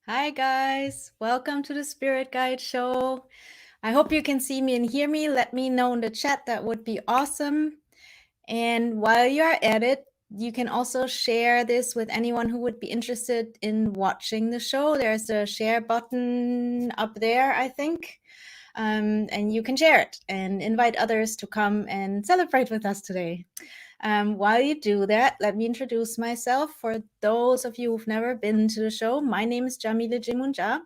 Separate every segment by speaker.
Speaker 1: Hi guys, welcome to the Spirit Guide Show. I hope you can see me and hear me. Let me know in the chat, that would be awesome. And while you're at it, you can also share this with anyone who would be interested in watching the show. There's a share button up there, I think. And you can share it and invite others to come and celebrate with us today. While you do that, let me introduce myself. For those of you who've never been to the show, my name is Jamila Jimunja.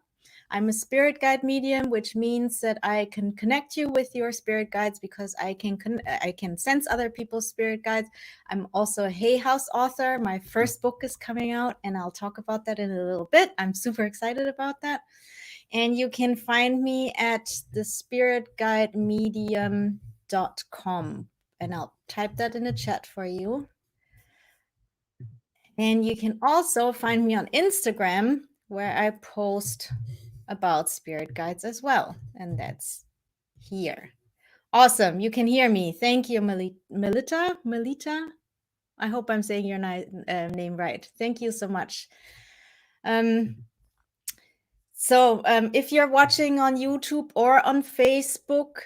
Speaker 1: I'm a spirit guide medium, which means that I can connect you with your spirit guides because I can sense other people's spirit guides. I'm also a Hay House author. My first book is coming out, and I'll talk about that in a little bit. I'm super excited about that. And you can find me at thespiritguidemedium.com. And I'll type that in the chat for you. And you can also find me on Instagram, where I post about spirit guides as well. And that's here. Awesome. You can hear me. Thank you, Melita. I hope I'm saying your name right. Thank you so much. If you're watching on YouTube or on Facebook,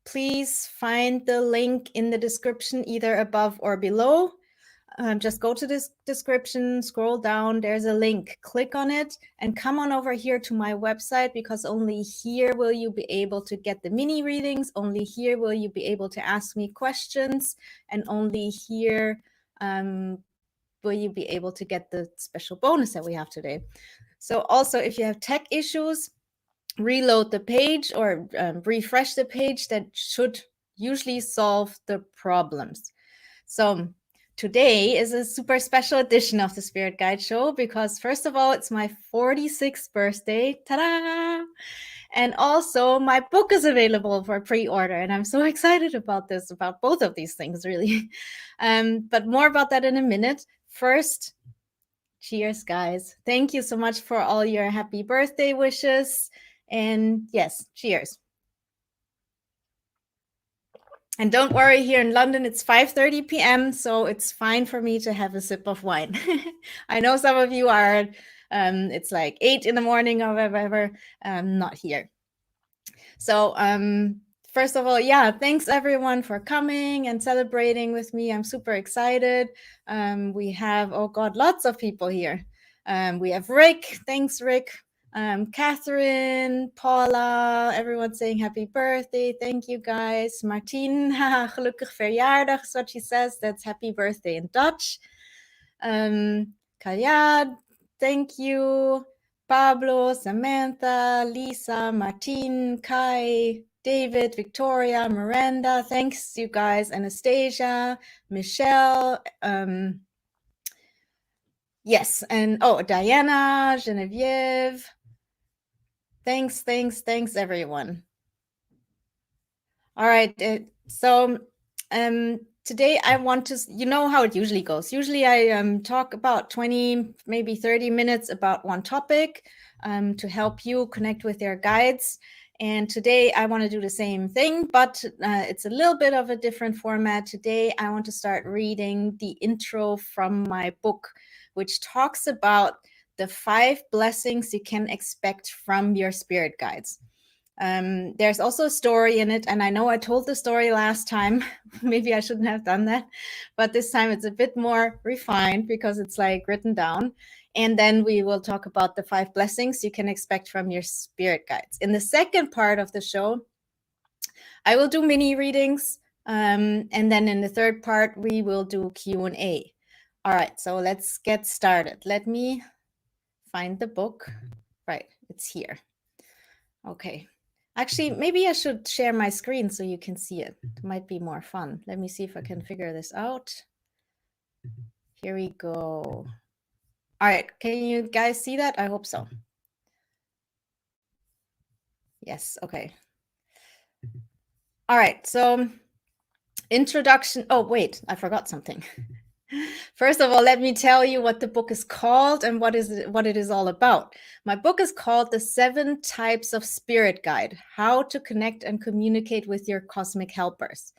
Speaker 1: please find the link in the description, either above or below. Just go to this description, scroll down, there's a link, click on it, and come on over here to my website, because only here will you be able to get the mini readings, only here will you be able to ask me questions, and only here will you be able to get the special bonus that we have today. So also, if you have tech issues, reload the page or refresh the page. That should usually solve the problems. So today is a super special edition of the Spirit Guide Show, because first of all, it's my 46th birthday. Ta-da! And also my book is available for pre-order, and I'm so excited about this, about both of these things, really. But more about that in a minute. First, cheers, guys. Thank you so much for all your happy birthday wishes. And yes, cheers. And don't worry, here in London, it's 5:30 p.m., so it's fine for me to have a sip of wine. I know some of you are, it's like 8 in the morning or whatever, not here. So first of all, yeah, thanks everyone for coming and celebrating with me. I'm super excited. We have, oh God, lots of people here. We have Rick. Thanks, Rick. Catherine, Paula, everyone saying happy birthday. Thank you, guys. Martine, gelukkig verjaardag is what she says. That's happy birthday in Dutch. Kalyad, thank you. Pablo, Samantha, Lisa, Martine, Kai, David, Victoria, Miranda. Thanks, you guys. Anastasia, Michelle. Yes, and oh, Diana, Genevieve. Thanks, everyone. All right, so today I want to, you know how it usually goes. Usually I talk about 20, maybe 30 minutes about one topic to help you connect with your guides. And today I want to do the same thing, but it's a little bit of a different format. Today I want to start reading the intro from my book, which talks about the 5 blessings you can expect from your spirit guides. There's also a story in it, and I know I told the story last time. Maybe I shouldn't have done that, but this time it's a bit more refined because it's like written down. And then we will talk about the 5 blessings you can expect from your spirit guides. In the second part of the show, I will do mini readings, and then in the third part, we will do Q&A. All right, so let's get started. Let me find the book. Right, it's here. Okay. Actually, maybe I should share my screen so you can see it. It might be more fun. Let me see if I can figure this out. Here we go. All right, can you guys see that? I hope so. Yes, okay. All right, so introduction. Oh, wait, I forgot something. First of all, let me tell you what the book is called and what it is all about. My book is called The 7 Types of Spirit Guide: How to Connect and Communicate with Your Cosmic Helpers.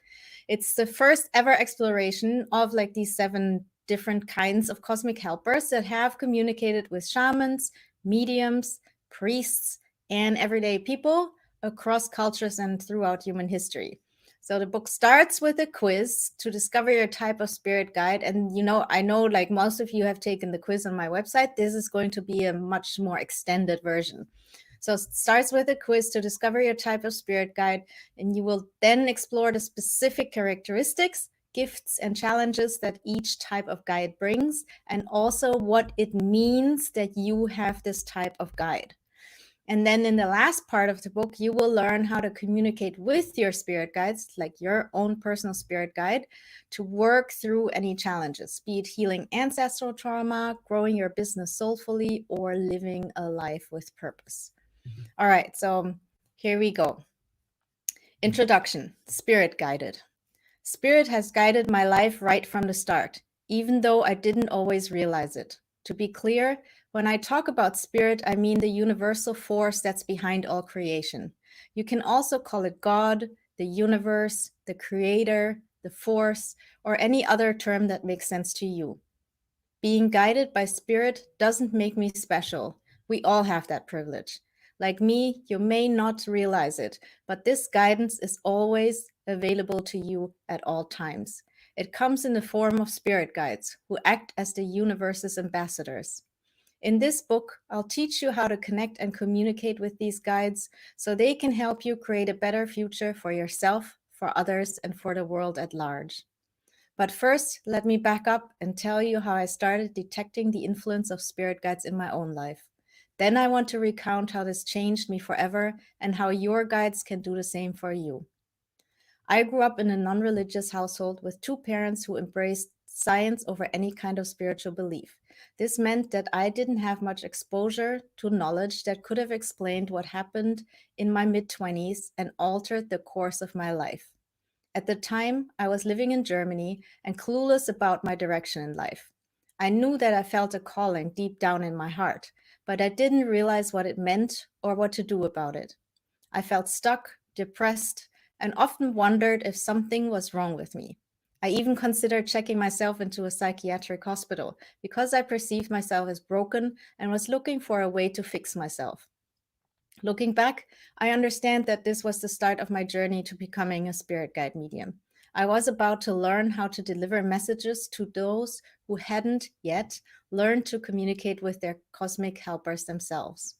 Speaker 1: It's the first ever exploration of like these 7 different kinds of cosmic helpers that have communicated with shamans, mediums, priests, and everyday people across cultures and throughout human history. So the book starts with a quiz to discover your type of spirit guide. And I know like most of you have taken the quiz on my website. This is going to be a much more extended version. So it starts with a quiz to discover your type of spirit guide, and you will then explore the specific characteristics, gifts, and challenges that each type of guide brings, and also what it means that you have this type of guide. And then in the last part of the book, you will learn how to communicate with your spirit guides, like your own personal spirit guide, to work through any challenges, be it healing ancestral trauma, growing your business soulfully, or living a life with purpose. All right, so here we go. Introduction, spirit guided. Spirit has guided my life right from the start, even though I didn't always realize it. To be clear, when I talk about spirit, I mean the universal force that's behind all creation. You can also call it God, the universe, the creator, the force, or any other term that makes sense to you. Being guided by spirit doesn't make me special. We all have that privilege. Like me, you may not realize it, but this guidance is always available to you at all times. It comes in the form of spirit guides who act as the universe's ambassadors. In this book, I'll teach you how to connect and communicate with these guides so they can help you create a better future for yourself, for others, and for the world at large. But first, let me back up and tell you how I started detecting the influence of spirit guides in my own life. Then I want to recount how this changed me forever and how your guides can do the same for you. I grew up in a non-religious household with two parents who embraced science over any kind of spiritual belief. This meant that I didn't have much exposure to knowledge that could have explained what happened in my mid-20s and altered the course of my life. At the time, I was living in Germany and clueless about my direction in life. I knew that I felt a calling deep down in my heart, but I didn't realize what it meant or what to do about it. I felt stuck, depressed, and often wondered if something was wrong with me. I even considered checking myself into a psychiatric hospital because I perceived myself as broken and was looking for a way to fix myself. Looking back, I understand that this was the start of my journey to becoming a spirit guide medium. I was about to learn how to deliver messages to those who hadn't yet learned to communicate with their cosmic helpers themselves.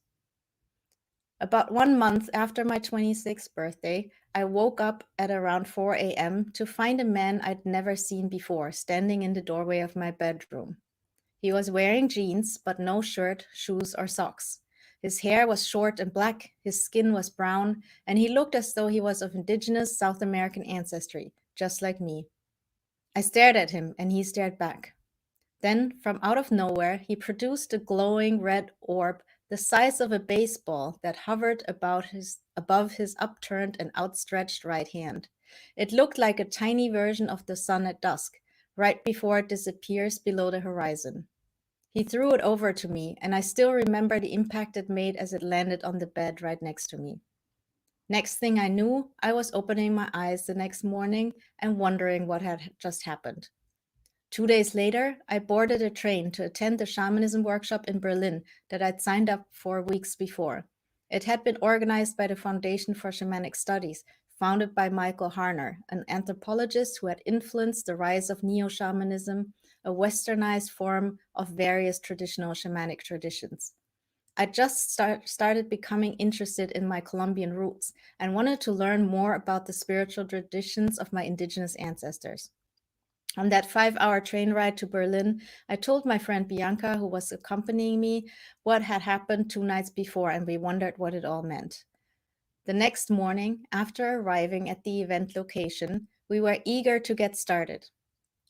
Speaker 1: About 1 month after my 26th birthday, I woke up at around 4 a.m. to find a man I'd never seen before standing in the doorway of my bedroom. He was wearing jeans, but no shirt, shoes, or socks. His hair was short and black, his skin was brown, and he looked as though he was of indigenous South American ancestry, just like me. I stared at him, and he stared back. Then, from out of nowhere, he produced a glowing red orb the size of a baseball that hovered above his upturned and outstretched right hand. It looked like a tiny version of the sun at dusk, right before it disappears below the horizon. He threw it over to me, and I still remember the impact it made as it landed on the bed right next to me. Next thing I knew, I was opening my eyes the next morning and wondering what had just happened. 2 days later, I boarded a train to attend the shamanism workshop in Berlin that I'd signed up for weeks before. It had been organized by the Foundation for Shamanic Studies, founded by Michael Harner, an anthropologist who had influenced the rise of neo-shamanism, a westernized form of various traditional shamanic traditions. I just started becoming interested in my Colombian roots and wanted to learn more about the spiritual traditions of my indigenous ancestors. On that 5-hour train ride to Berlin, I told my friend Bianca, who was accompanying me, what had happened 2 nights before, and we wondered what it all meant. The next morning, after arriving at the event location, we were eager to get started.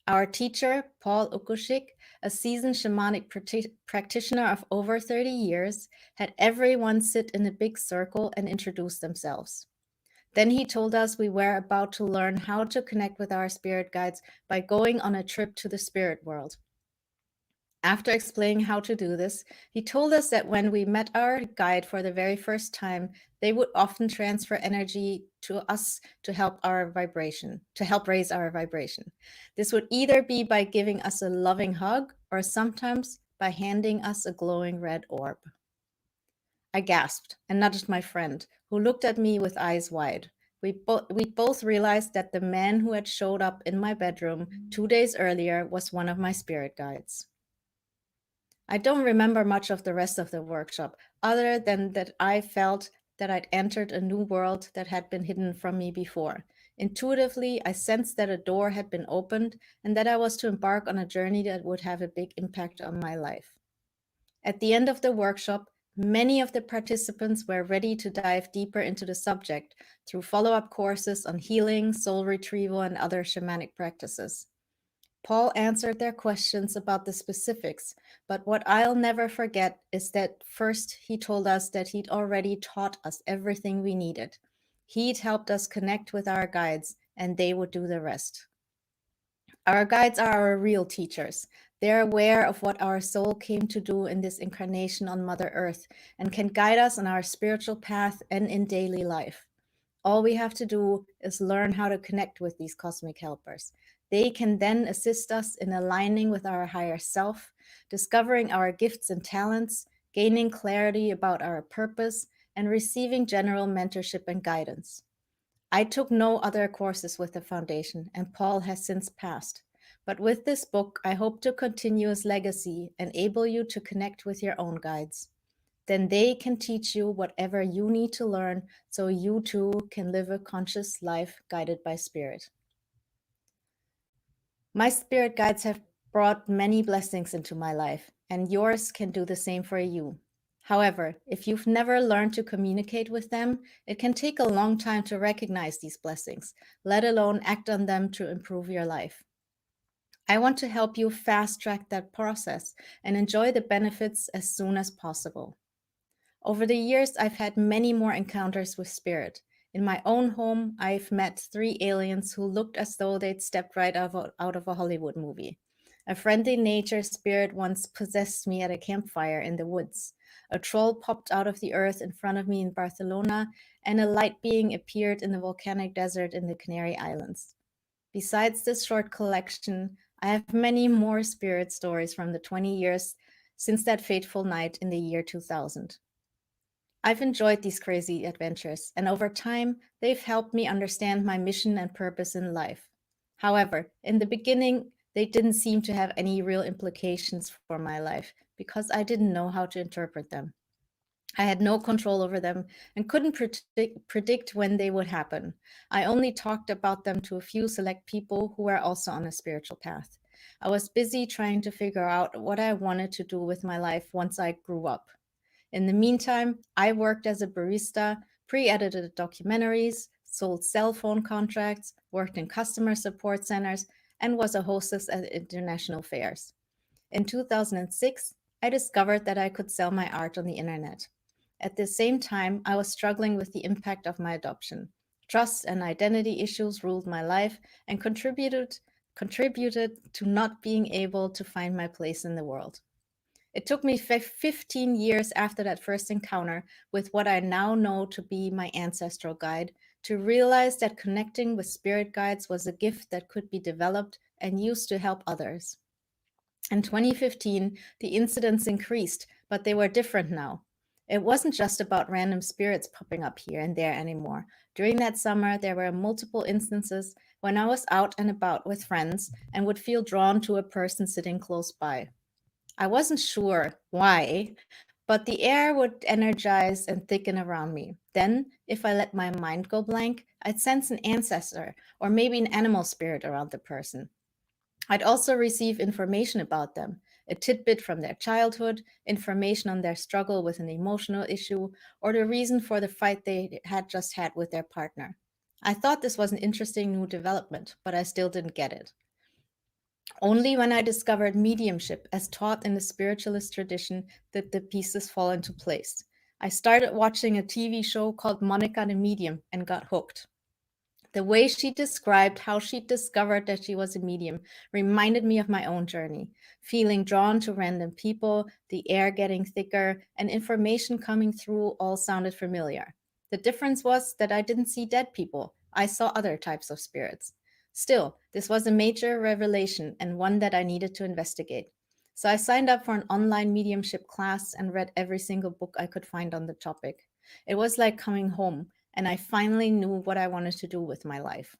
Speaker 1: Our teacher, Paul Ukushik, a seasoned shamanic practitioner of over 30 years, had everyone sit in a big circle and introduce themselves. Then he told us we were about to learn how to connect with our spirit guides by going on a trip to the spirit world. After explaining how to do this, he told us that when we met our guide for the very first time, they would often transfer energy to us to help raise our vibration. This would either be by giving us a loving hug or sometimes by handing us a glowing red orb. I gasped and nudged my friend, who looked at me with eyes wide. We both realized that the man who had showed up in my bedroom 2 days earlier was one of my spirit guides. I don't remember much of the rest of the workshop, other than that I felt that I'd entered a new world that had been hidden from me before. Intuitively, I sensed that a door had been opened and that I was to embark on a journey that would have a big impact on my life. At the end of the workshop, many of the participants were ready to dive deeper into the subject through follow-up courses on healing, soul retrieval, and other shamanic practices. Paul answered their questions about the specifics, but what I'll never forget is that first he told us that he'd already taught us everything we needed. He'd helped us connect with our guides, and they would do the rest. Our guides are our real teachers. They're aware of what our soul came to do in this incarnation on Mother Earth and can guide us on our spiritual path and in daily life. All we have to do is learn how to connect with these cosmic helpers. They can then assist us in aligning with our higher self, discovering our gifts and talents, gaining clarity about our purpose, and receiving general mentorship and guidance. I took no other courses with the foundation, and Paul has since passed. But with this book, I hope to continue his legacy, enable you to connect with your own guides. Then they can teach you whatever you need to learn so you too can live a conscious life guided by spirit. My spirit guides have brought many blessings into my life, and yours can do the same for you. However, if you've never learned to communicate with them, it can take a long time to recognize these blessings, let alone act on them to improve your life. I want to help you fast track that process and enjoy the benefits as soon as possible. Over the years, I've had many more encounters with spirit. In my own home, I've met 3 aliens who looked as though they'd stepped right out of a Hollywood movie. A friendly nature spirit once possessed me at a campfire in the woods. A troll popped out of the earth in front of me in Barcelona, and a light being appeared in the volcanic desert in the Canary Islands. Besides this short collection, I have many more spirit stories from the 20 years since that fateful night in the year 2000. I've enjoyed these crazy adventures, and over time, they've helped me understand my mission and purpose in life. However, in the beginning, they didn't seem to have any real implications for my life because I didn't know how to interpret them. I had no control over them and couldn't predict when they would happen. I only talked about them to a few select people who were also on a spiritual path. I was busy trying to figure out what I wanted to do with my life once I grew up. In the meantime, I worked as a barista, pre-edited documentaries, sold cell phone contracts, worked in customer support centers, and was a hostess at international fairs. In 2006, I discovered that I could sell my art on the internet. At the same time, I was struggling with the impact of my adoption. Trust and identity issues ruled my life and contributed to not being able to find my place in the world. It took me 15 years after that first encounter with what I now know to be my ancestral guide to realize that connecting with spirit guides was a gift that could be developed and used to help others. In 2015, the incidents increased, but they were different now. It wasn't just about random spirits popping up here and there anymore. During that summer, there were multiple instances when I was out and about with friends and would feel drawn to a person sitting close by. I wasn't sure why, but the air would energize and thicken around me. Then, if I let my mind go blank, I'd sense an ancestor or maybe an animal spirit around the person. I'd also receive information about them, a tidbit from their childhood, information on their struggle with an emotional issue, or the reason for the fight they had just had with their partner. I thought this was an interesting new development, but I still didn't get it. Only when I discovered mediumship as taught in the spiritualist tradition did the pieces fall into place. I started watching a TV show called Monica the Medium and got hooked. The way she described how she discovered that she was a medium reminded me of my own journey, feeling drawn to random people, the air getting thicker, and information coming through all sounded familiar. The difference was that I didn't see dead people. I saw other types of spirits. Still, this was a major revelation and one that I needed to investigate. So I signed up for an online mediumship class and read every single book I could find on the topic. It was like coming home, and I finally knew what I wanted to do with my life.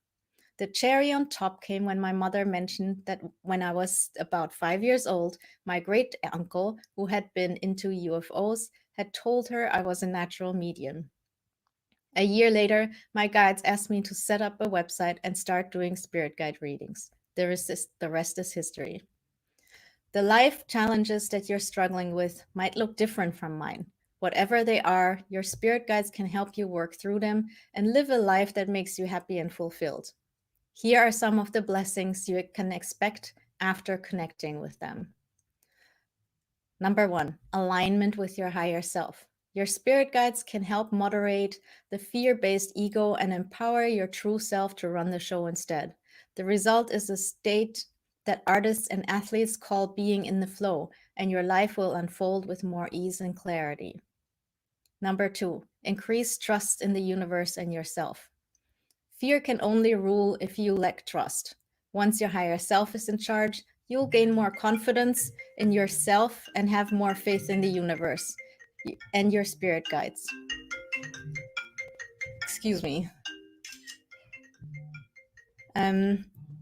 Speaker 1: The cherry on top came when my mother mentioned that when I was about 5 years old, my great uncle, who had been into UFOs, had told her I was a natural medium. A year later, my guides asked me to set up a website and start doing spirit guide readings. The rest is history. The life challenges that you're struggling with might look different from mine. Whatever they are, your spirit guides can help you work through them and live a life that makes you happy and fulfilled. Here are some of the blessings you can expect after connecting with them. Number 1, alignment with your higher self. Your spirit guides can help moderate the fear-based ego and empower your true self to run the show instead. The result is a state that artists and athletes call being in the flow, and your life will unfold with more ease and clarity. Number 2, increase trust in the universe and yourself. Fear can only rule if you lack trust. Once your higher self is in charge, you'll gain more confidence in yourself and have more faith in the universe and your spirit guides. Excuse me.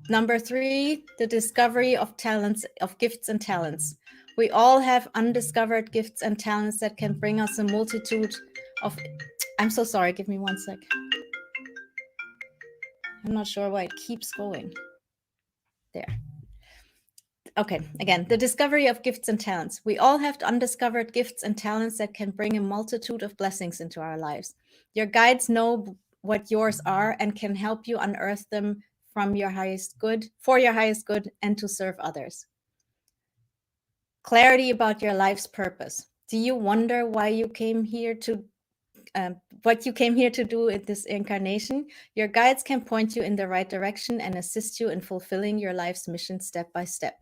Speaker 1: Number 3, the discovery of talents, of gifts and talents. We all have undiscovered gifts and talents that can bring us a multitude of... I'm so sorry, give me 1 sec. I'm not sure why it keeps going. There. Okay, again, the discovery of gifts and talents. We all have undiscovered gifts and talents that can bring a multitude of blessings into our lives. Your guides know what yours are and can help you unearth them from your highest good, for your highest good, and to serve others. Clarity about your life's purpose. Do you wonder why you came here to what you came here to do in this incarnation? Your guides can point you in the right direction and assist you in fulfilling your life's mission step by step.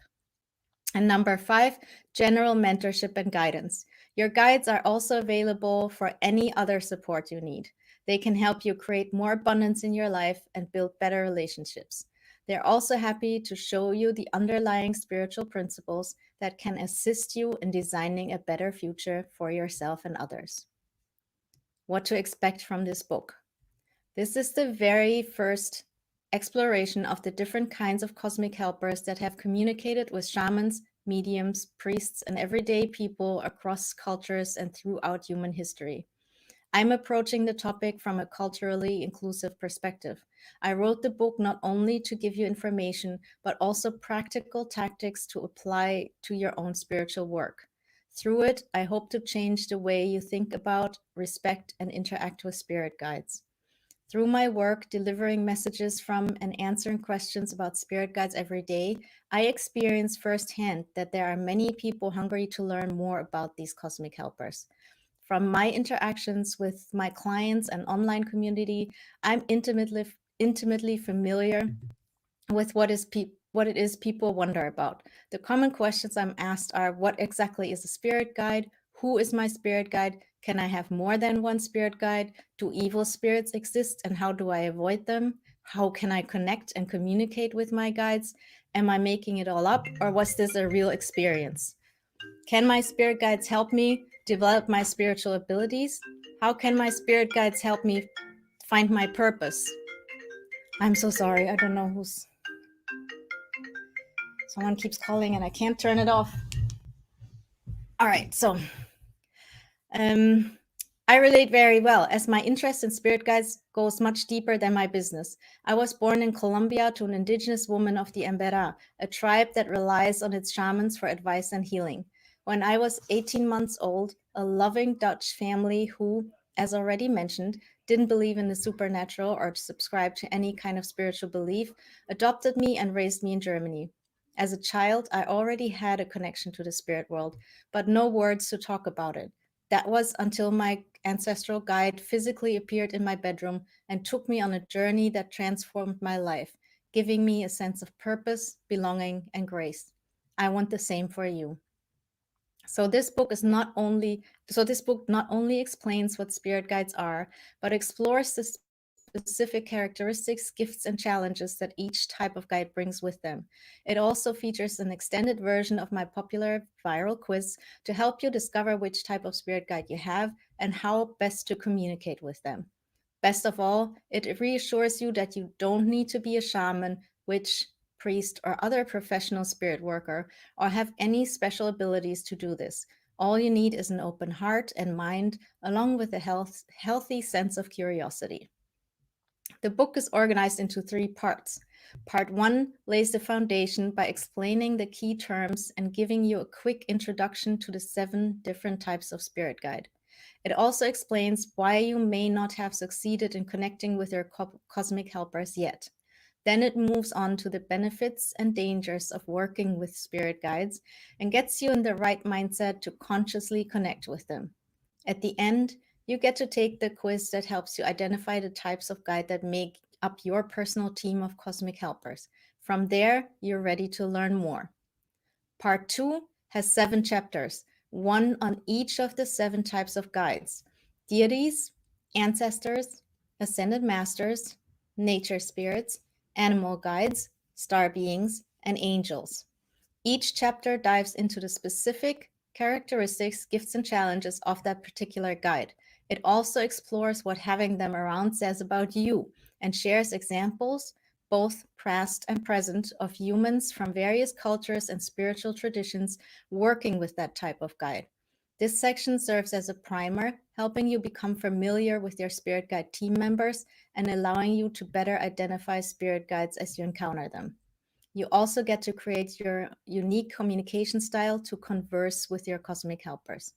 Speaker 1: And number 5, general mentorship and guidance. Your guides are also available for any other support you need. They can help you create more abundance in your life and build better relationships. They're also happy to show you the underlying spiritual principles that can assist you in designing a better future for yourself and others. What to expect from this book. This is the very first exploration of the different kinds of cosmic helpers that have communicated with shamans, mediums, priests, and everyday people across cultures and throughout human history. I'm approaching the topic from a culturally inclusive perspective. I wrote the book not only to give you information, but also practical tactics to apply to your own spiritual work. Through it, I hope to change the way you think about, respect, and interact with spirit guides. Through my work delivering messages from and answering questions about spirit guides every day, I experience firsthand that there are many people hungry to learn more about these cosmic helpers. From my interactions with my clients and online community, I'm intimately familiar with what it is people wonder about. The common questions I'm asked are, what exactly is a spirit guide? Who is my spirit guide? Can I have more than one spirit guide? Do evil spirits exist and how do I avoid them? How can I connect and communicate with my guides? Am I making it all up, or was this a real experience? Can my spirit guides help me develop my spiritual abilities? How can my spirit guides help me find my purpose? I'm so sorry, I don't know who's... Someone keeps calling and I can't turn it off. All right, so I relate very well, as my interest in spirit guides goes much deeper than my business. I was born in Colombia to an indigenous woman of the Embera, a tribe that relies on its shamans for advice and healing. When I was 18 months old, a loving Dutch family who, as already mentioned, didn't believe in the supernatural or subscribe to any kind of spiritual belief, adopted me and raised me in Germany. As a child, I already had a connection to the spirit world, but no words to talk about it. That was until my ancestral guide physically appeared in my bedroom and took me on a journey that transformed my life, giving me a sense of purpose, belonging, and grace. I want the same for you. So this book not only explains what spirit guides are, but explores the specific specific characteristics, gifts, and challenges that each type of guide brings with them. It also features an extended version of my popular viral quiz to help you discover which type of spirit guide you have and how best to communicate with them. Best of all, it reassures you that you don't need to be a shaman, witch, priest, or other professional spirit worker, or have any special abilities to do this. All you need is an open heart and mind, along with a healthy sense of curiosity. The book is organized into 3 parts. Part 1 lays the foundation by explaining the key terms and giving you a quick introduction to the 7 different types of spirit guide. It also explains why you may not have succeeded in connecting with your cosmic helpers yet. Then it moves on to the benefits and dangers of working with spirit guides and gets you in the right mindset to consciously connect with them. At the end, you get to take the quiz that helps you identify the types of guide that make up your personal team of cosmic helpers. From there, you're ready to learn more. Part 2 has 7 chapters, one on each of the 7 types of guides: deities, ancestors, ascended masters, nature spirits, animal guides, star beings, and angels. Each chapter dives into the specific characteristics, gifts, and challenges of that particular guide. It also explores what having them around says about you and shares examples, both past and present, of humans from various cultures and spiritual traditions working with that type of guide. This section serves as a primer, helping you become familiar with your spirit guide team members and allowing you to better identify spirit guides as you encounter them. You also get to create your unique communication style to converse with your cosmic helpers.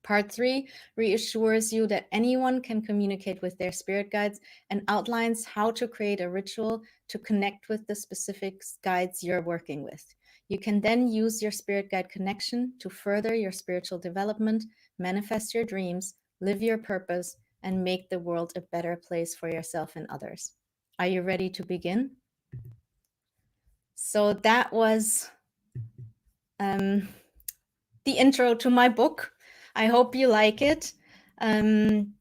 Speaker 1: Part 3 reassures you that anyone can communicate with their spirit guides and outlines how to create a ritual to connect with the specific guides you're working with. You can then use your spirit guide connection to further your spiritual development, manifest your dreams, live your purpose, and make the world a better place for yourself and others. Are you ready to begin? So that was the intro to my book. I hope you like it. And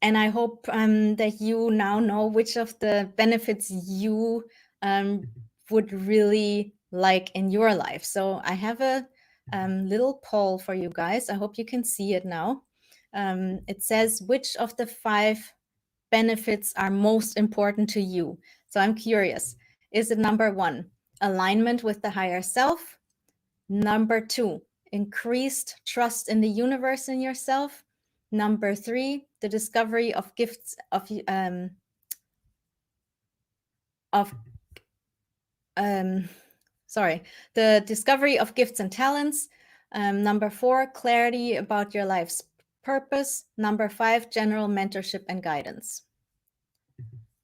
Speaker 1: I hope that you now know which of the benefits you would really like in your life. So I have a little poll for you guys. I hope you can see it now. It says, which of the 5 benefits are most important to you? So I'm curious. Is it number 1, alignment with the higher self? Number 2, increased trust in the universe and yourself? Number 3, the discovery of gifts the discovery of gifts and talents. Number 4, clarity about your life's purpose. Number 5, general mentorship and guidance.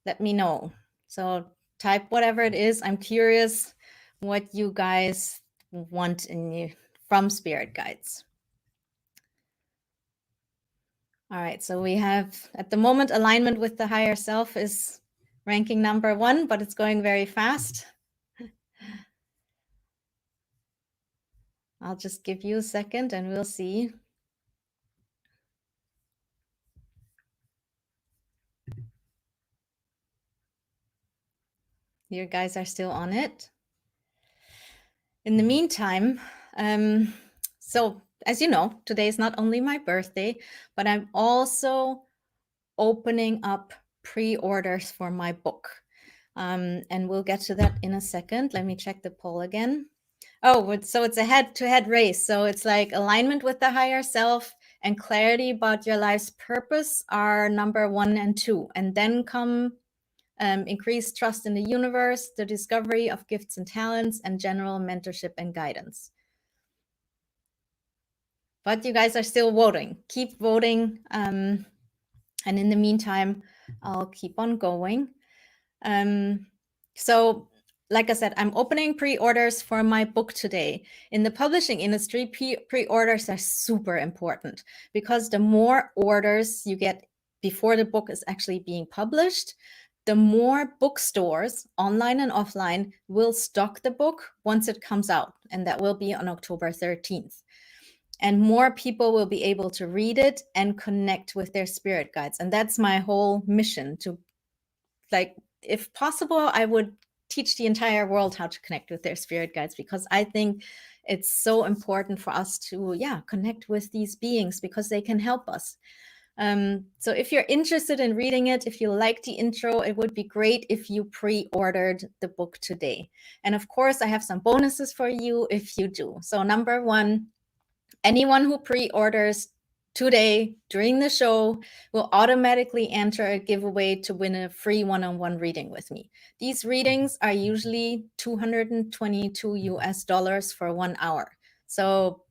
Speaker 1: Let me know. So type whatever it is. I'm curious what you guys want from spirit guides. All right, so we have, at the moment, alignment with the higher self is ranking number 1, but it's going very fast. I'll just give you a second and we'll see. You guys are still on it. In the meantime, so as you know, today is not only my birthday, but I'm also opening up pre-orders for my book. And we'll get to that in a second. Let me check the poll again. Oh, so it's a head-to-head race. So it's like alignment with the higher self and clarity about your life's purpose are number 1 and 2. And then come increased trust in the universe, the discovery of gifts and talents, and general mentorship and guidance. But you guys are still voting. Keep voting. And in the meantime, I'll keep on going. So like I said, I'm opening pre-orders for my book today. In the publishing industry, pre-orders are super important because the more orders you get before the book is actually being published, the more bookstores, online and offline, will stock the book once it comes out. And that will be on October 13th. And more people will be able to read it and connect with their spirit guides. And that's my whole mission, to like, if possible, I would teach the entire world how to connect with their spirit guides, because I think it's so important for us to, connect with these beings, because they can help us. So if you're interested in reading it, if you like the intro, it would be great if you pre-ordered the book today. And of course, I have some bonuses for you if you do. So number one, anyone who pre-orders today during the show will automatically enter a giveaway to win a free one-on-one reading with me. These readings are usually $222 for 1 hour. So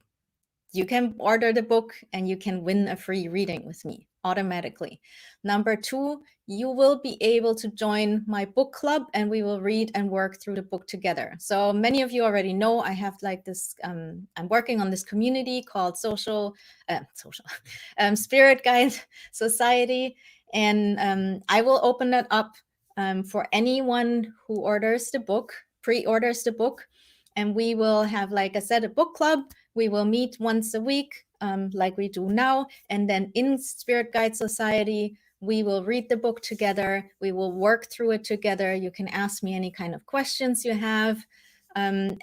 Speaker 1: you can order the book and you can win a free reading with me automatically. Number two, you will be able to join my book club and we will read and work through the book together. So many of you already know I have like this, I'm working on this community called Spirit Guide Society. And I will open that up for anyone who orders the book, pre-orders the book. And we will have, like I said, a book club. We will meet once a week, like we do now. And then in Spirit Guide Society, we will read the book together. We will work through it together. You can ask me any kind of questions you have. And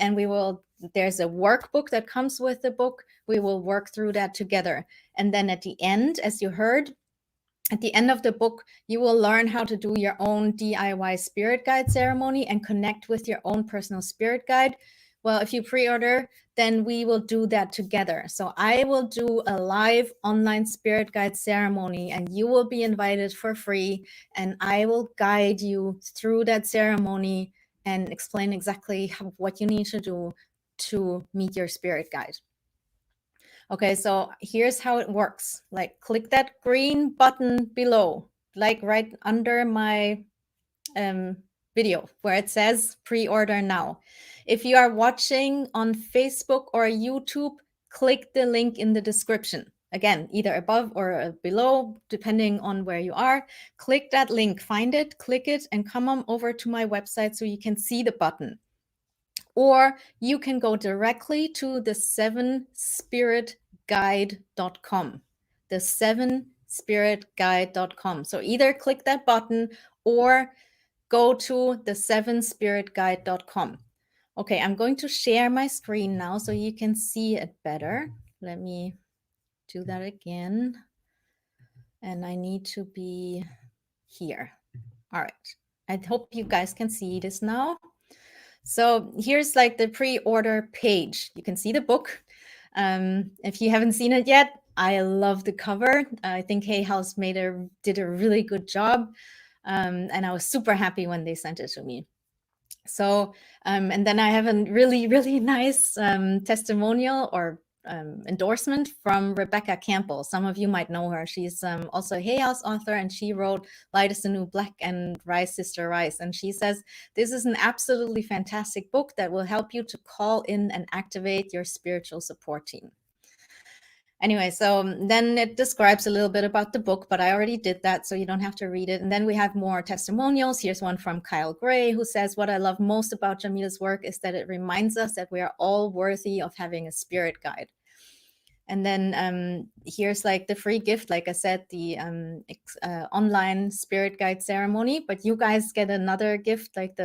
Speaker 1: there's a workbook that comes with the book. We will work through that together. And then at the end, as you heard, at the end of the book, you will learn how to do your own DIY spirit guide ceremony and connect with your own personal spirit guide. Well, if you pre-order, then we will do that together. So I will do a live online spirit guide ceremony and you will be invited for free. And I will guide you through that ceremony and explain exactly what you need to do to meet your spirit guide. Okay, so here's how it works. Like, click that green button below, like right under my video where it says pre-order now. If you are watching on Facebook or YouTube, click the link in the description. Again, either above or below, depending on where you are. Click that link, find it, click it, and come on over to my website so you can see the button. Or you can go directly to the 7spiritguide.com, the 7spiritguide.com. So either click that button or go to the 7spiritguide.com. Okay, I'm going to share my screen now so you can see it better. Let me do that again. And I need to be here. All right. I hope you guys can see this now. So here's like the pre-order page. You can see the book. If you haven't seen it yet, I love the cover. I think Hay House did a really good job. And I was super happy when they sent it to me. So, and then I have a really, really nice testimonial or endorsement from Rebecca Campbell. Some of you might know her. She's also a Hay House author, and she wrote Light is the New Black and Rise, Sister, Rise. And she says, this is an absolutely fantastic book that will help you to call in and activate your spiritual support team. Anyway, so then it describes a little bit about the book, but I already did that, so you don't have to read it. And then we have more testimonials. Here's one from Kyle Gray, who says, what I love most about Jamila's work is that it reminds us that we are all worthy of having a spirit guide. And then here's like the free gift, like I said, the online spirit guide ceremony, but you guys get another gift, like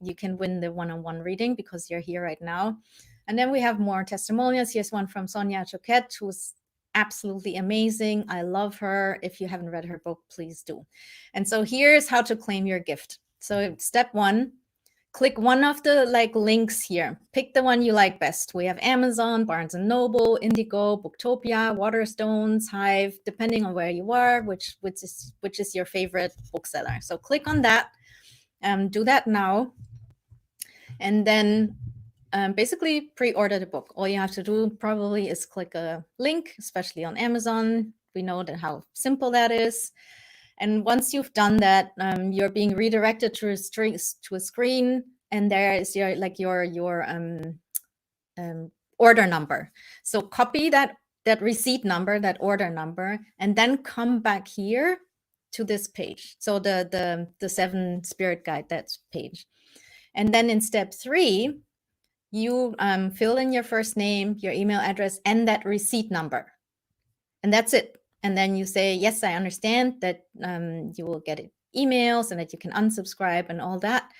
Speaker 1: you can win the one-on-one reading because you're here right now. And then we have more testimonials. Here's one from Sonia Choquette, who's absolutely amazing. I love her. If you haven't read her book, please do. And so here's how to claim your gift. So step one, click one of the links here. Pick the one you like best. We have Amazon, Barnes & Noble, Indigo, Booktopia, Waterstones, Hive, depending on where you are, which is your favorite bookseller. So click on that. Do that now. And then basically pre-order the book. All you have to do probably is click a link, especially on Amazon. We know that how simple that is. And once you've done that, you're being redirected to a screen, and there is your order number. So copy that receipt number, that order number, and then come back here to this page. So the 7 Spirit Guide, that page. And then in step 3, you fill in your first name, your email address, and that receipt number. And that's it. And then you say, yes, I understand that you will get it emails and that you can unsubscribe and all that.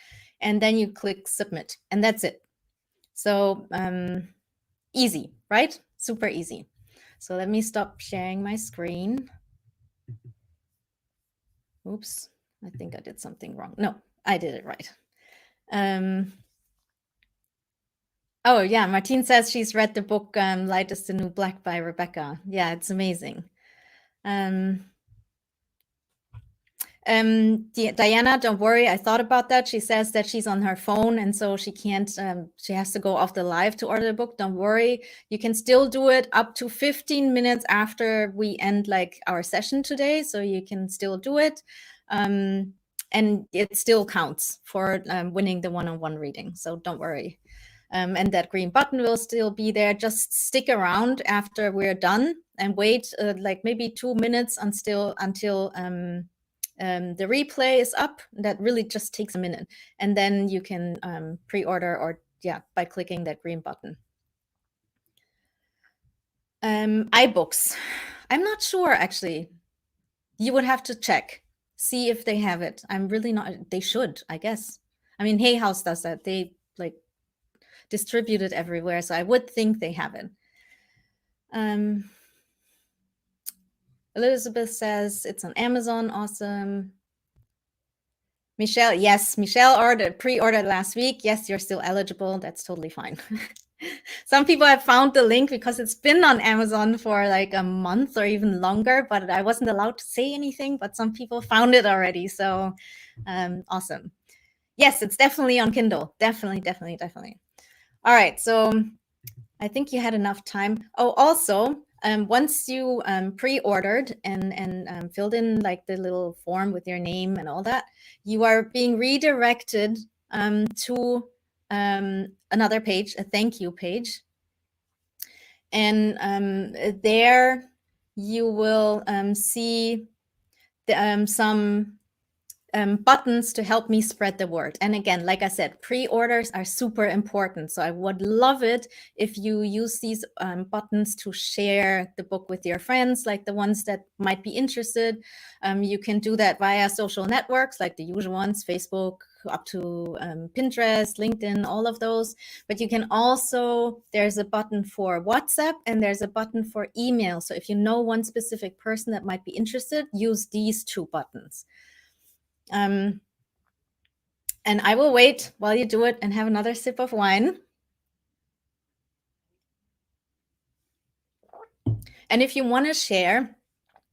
Speaker 1: And then you click submit, and that's it. So easy, right? Super easy. So let me stop sharing my screen. Oops, I think I did something wrong. No, I did it right. Oh yeah, Martine says she's read the book Light is the New Black by Rebecca. Yeah, it's amazing. Diana, don't worry. I thought about that. She says that she's on her phone and so she can't, she has to go off the live to order the book. Don't worry. You can still do it up to 15 minutes after we end like our session today. So you can still do it. And it still counts for winning the one-on-one reading. So don't worry. And that green button will still be there. Just stick around after we're done and wait like maybe 2 minutes until the replay is up. That really just takes a minute. And then you can pre-order or by clicking that green button. iBooks. I'm not sure actually. You would have to check, see if they have it. I'm really not, they should, I guess. I mean, Hay House does that. They like distribute it everywhere. So I would think they have it. Elizabeth says it's on Amazon. Awesome. Michelle, yes, Michelle pre-ordered last week. Yes, you're still eligible. That's totally fine. Some people have found the link because it's been on Amazon for like a month or even longer, but I wasn't allowed to say anything, but some people found it already. So awesome. Yes, it's definitely on Kindle. Definitely. All right, so I think you had enough time. Oh, also, once you pre-ordered and filled in like the little form with your name and all that, you are being redirected to another page, a thank you page. And there you will see some buttons to help me spread the word. And again, like I said, pre-orders are super important. So I would love it if you use these buttons to share the book with your friends, like the ones that might be interested. You can do that via social networks, like the usual ones, Facebook, up to Pinterest, LinkedIn, all of those. But you can also, there's a button for WhatsApp and there's a button for email. So if you know one specific person that might be interested, use these two buttons. And I will wait while you do it and have another sip of wine. And if you want to share,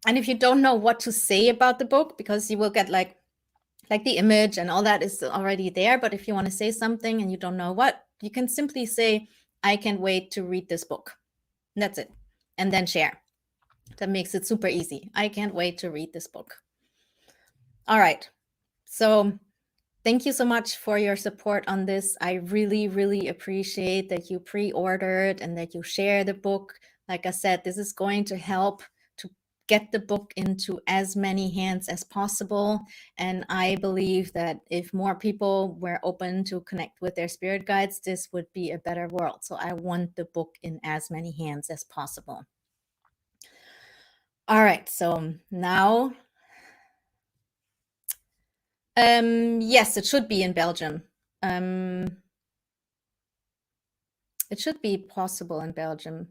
Speaker 1: and if you don't know what to say about the book, because you will get like the image and all that is already there. But if you want to say something and you don't know what, you can simply say, I can't wait to read this book. And that's it. And then share. That makes it super easy. I can't wait to read this book. All right. So thank you so much for your support on this. I really, really appreciate that you pre-ordered and that you share the book. Like I said, this is going to help to get the book into as many hands as possible. And I believe that if more people were open to connect with their spirit guides, this would be a better world. So I want the book in as many hands as possible. All right, so now, yes, it should be in Belgium. It should be possible in Belgium.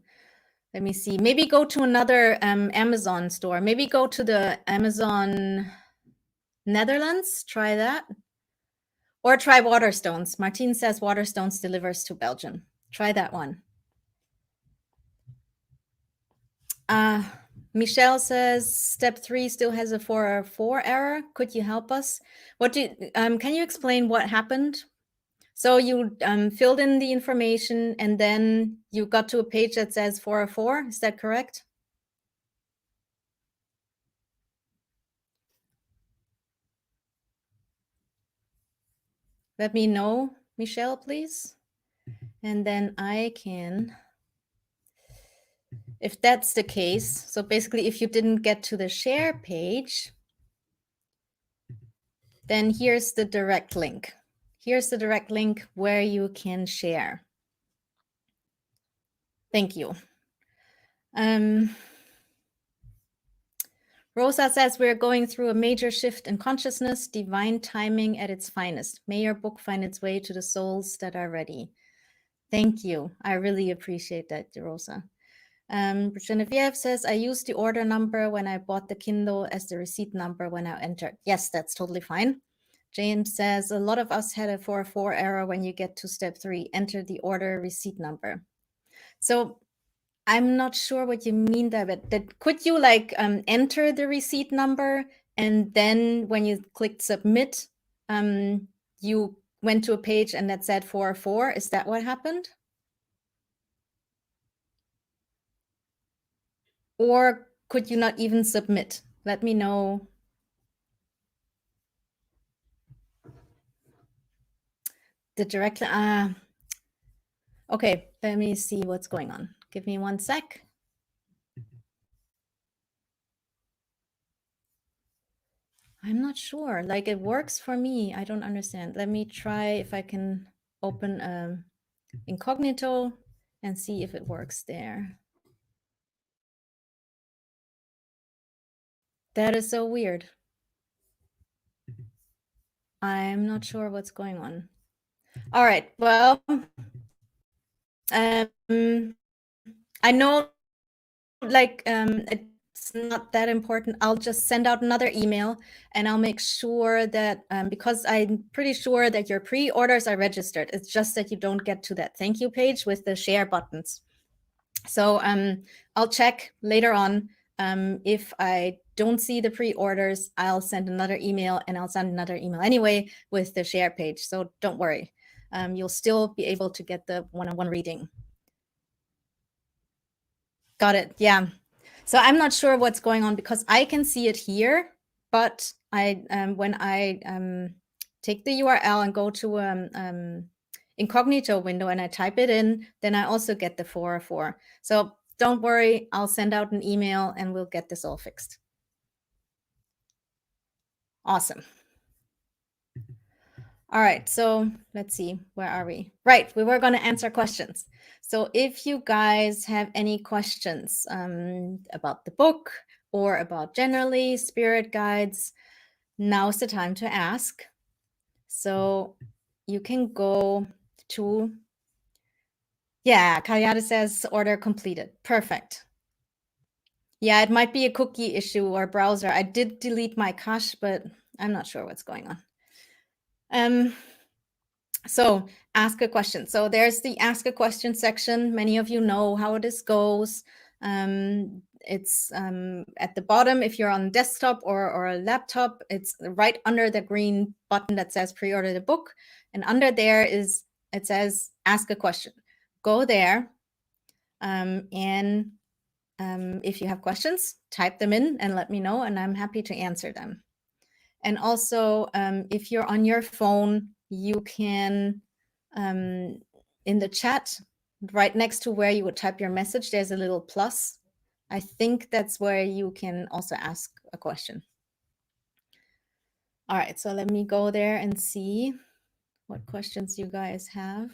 Speaker 1: Let me see. Maybe go to another Amazon store. Maybe go to the Amazon Netherlands. Try that. Or try Waterstones. Martine says Waterstones delivers to Belgium. Try that one. Michelle says step 3 still has a 404 error. Could you help us? Can you explain what happened? So you filled in the information and then you got to a page that says 404. Is that correct? Let me know, Michelle, please. And then I can, if that's the case, so basically if you didn't get to the share page, then here's the direct link. Here's the direct link where you can share. Thank you. Rosa says we're going through a major shift in consciousness, divine timing at its finest. May your book find its way to the souls that are ready. Thank you. I really appreciate that, Rosa. Genevieve says, I used the order number when I bought the Kindle as the receipt number when I entered. Yes, that's totally fine. James says, a lot of us had a 404 error when you get to step 3, enter the order receipt number. So I'm not sure what you mean there, but could you like enter the receipt number and then when you clicked submit, you went to a page and that said 404? Is that what happened? Or could you not even submit? Let me know. The direct, okay, let me see what's going on. Give me 1 sec. I'm not sure, like it works for me. I don't understand. Let me try if I can open incognito and see if it works there. That is so weird. I'm not sure what's going on. All right, well, I know like it's not that important. I'll just send out another email and I'll make sure that because I'm pretty sure that your pre-orders are registered. It's just that you don't get to that thank you page with the share buttons. So I'll check later on. If I don't see the pre-orders, I'll send another email and I'll send another email anyway with the share page. So don't worry. You'll still be able to get the one-on-one reading. Got it. Yeah. So I'm not sure what's going on because I can see it here, but I when I take the URL and go to incognito window and I type it in, then I also get the 404. So don't worry, I'll send out an email and we'll get this all fixed. Awesome. All right, so let's see, where are we? Right, we were going to answer questions. So if you guys have any questions about the book or about generally spirit guides, now's the time to ask. So you can go to, yeah, Kayada says order completed. Perfect. Yeah, it might be a cookie issue or browser. I did delete my cache, but I'm not sure what's going on. So ask a question. So there's the ask a question section. Many of you know how this goes. It's at the bottom if you're on desktop or a laptop. It's right under the green button that says pre-order the book. And under there it says ask a question. Go there and if you have questions, type them in and let me know and I'm happy to answer them. And also if you're on your phone, you can in the chat, right next to where you would type your message, there's a little plus. I think that's where you can also ask a question. All right, so let me go there and see what questions you guys have.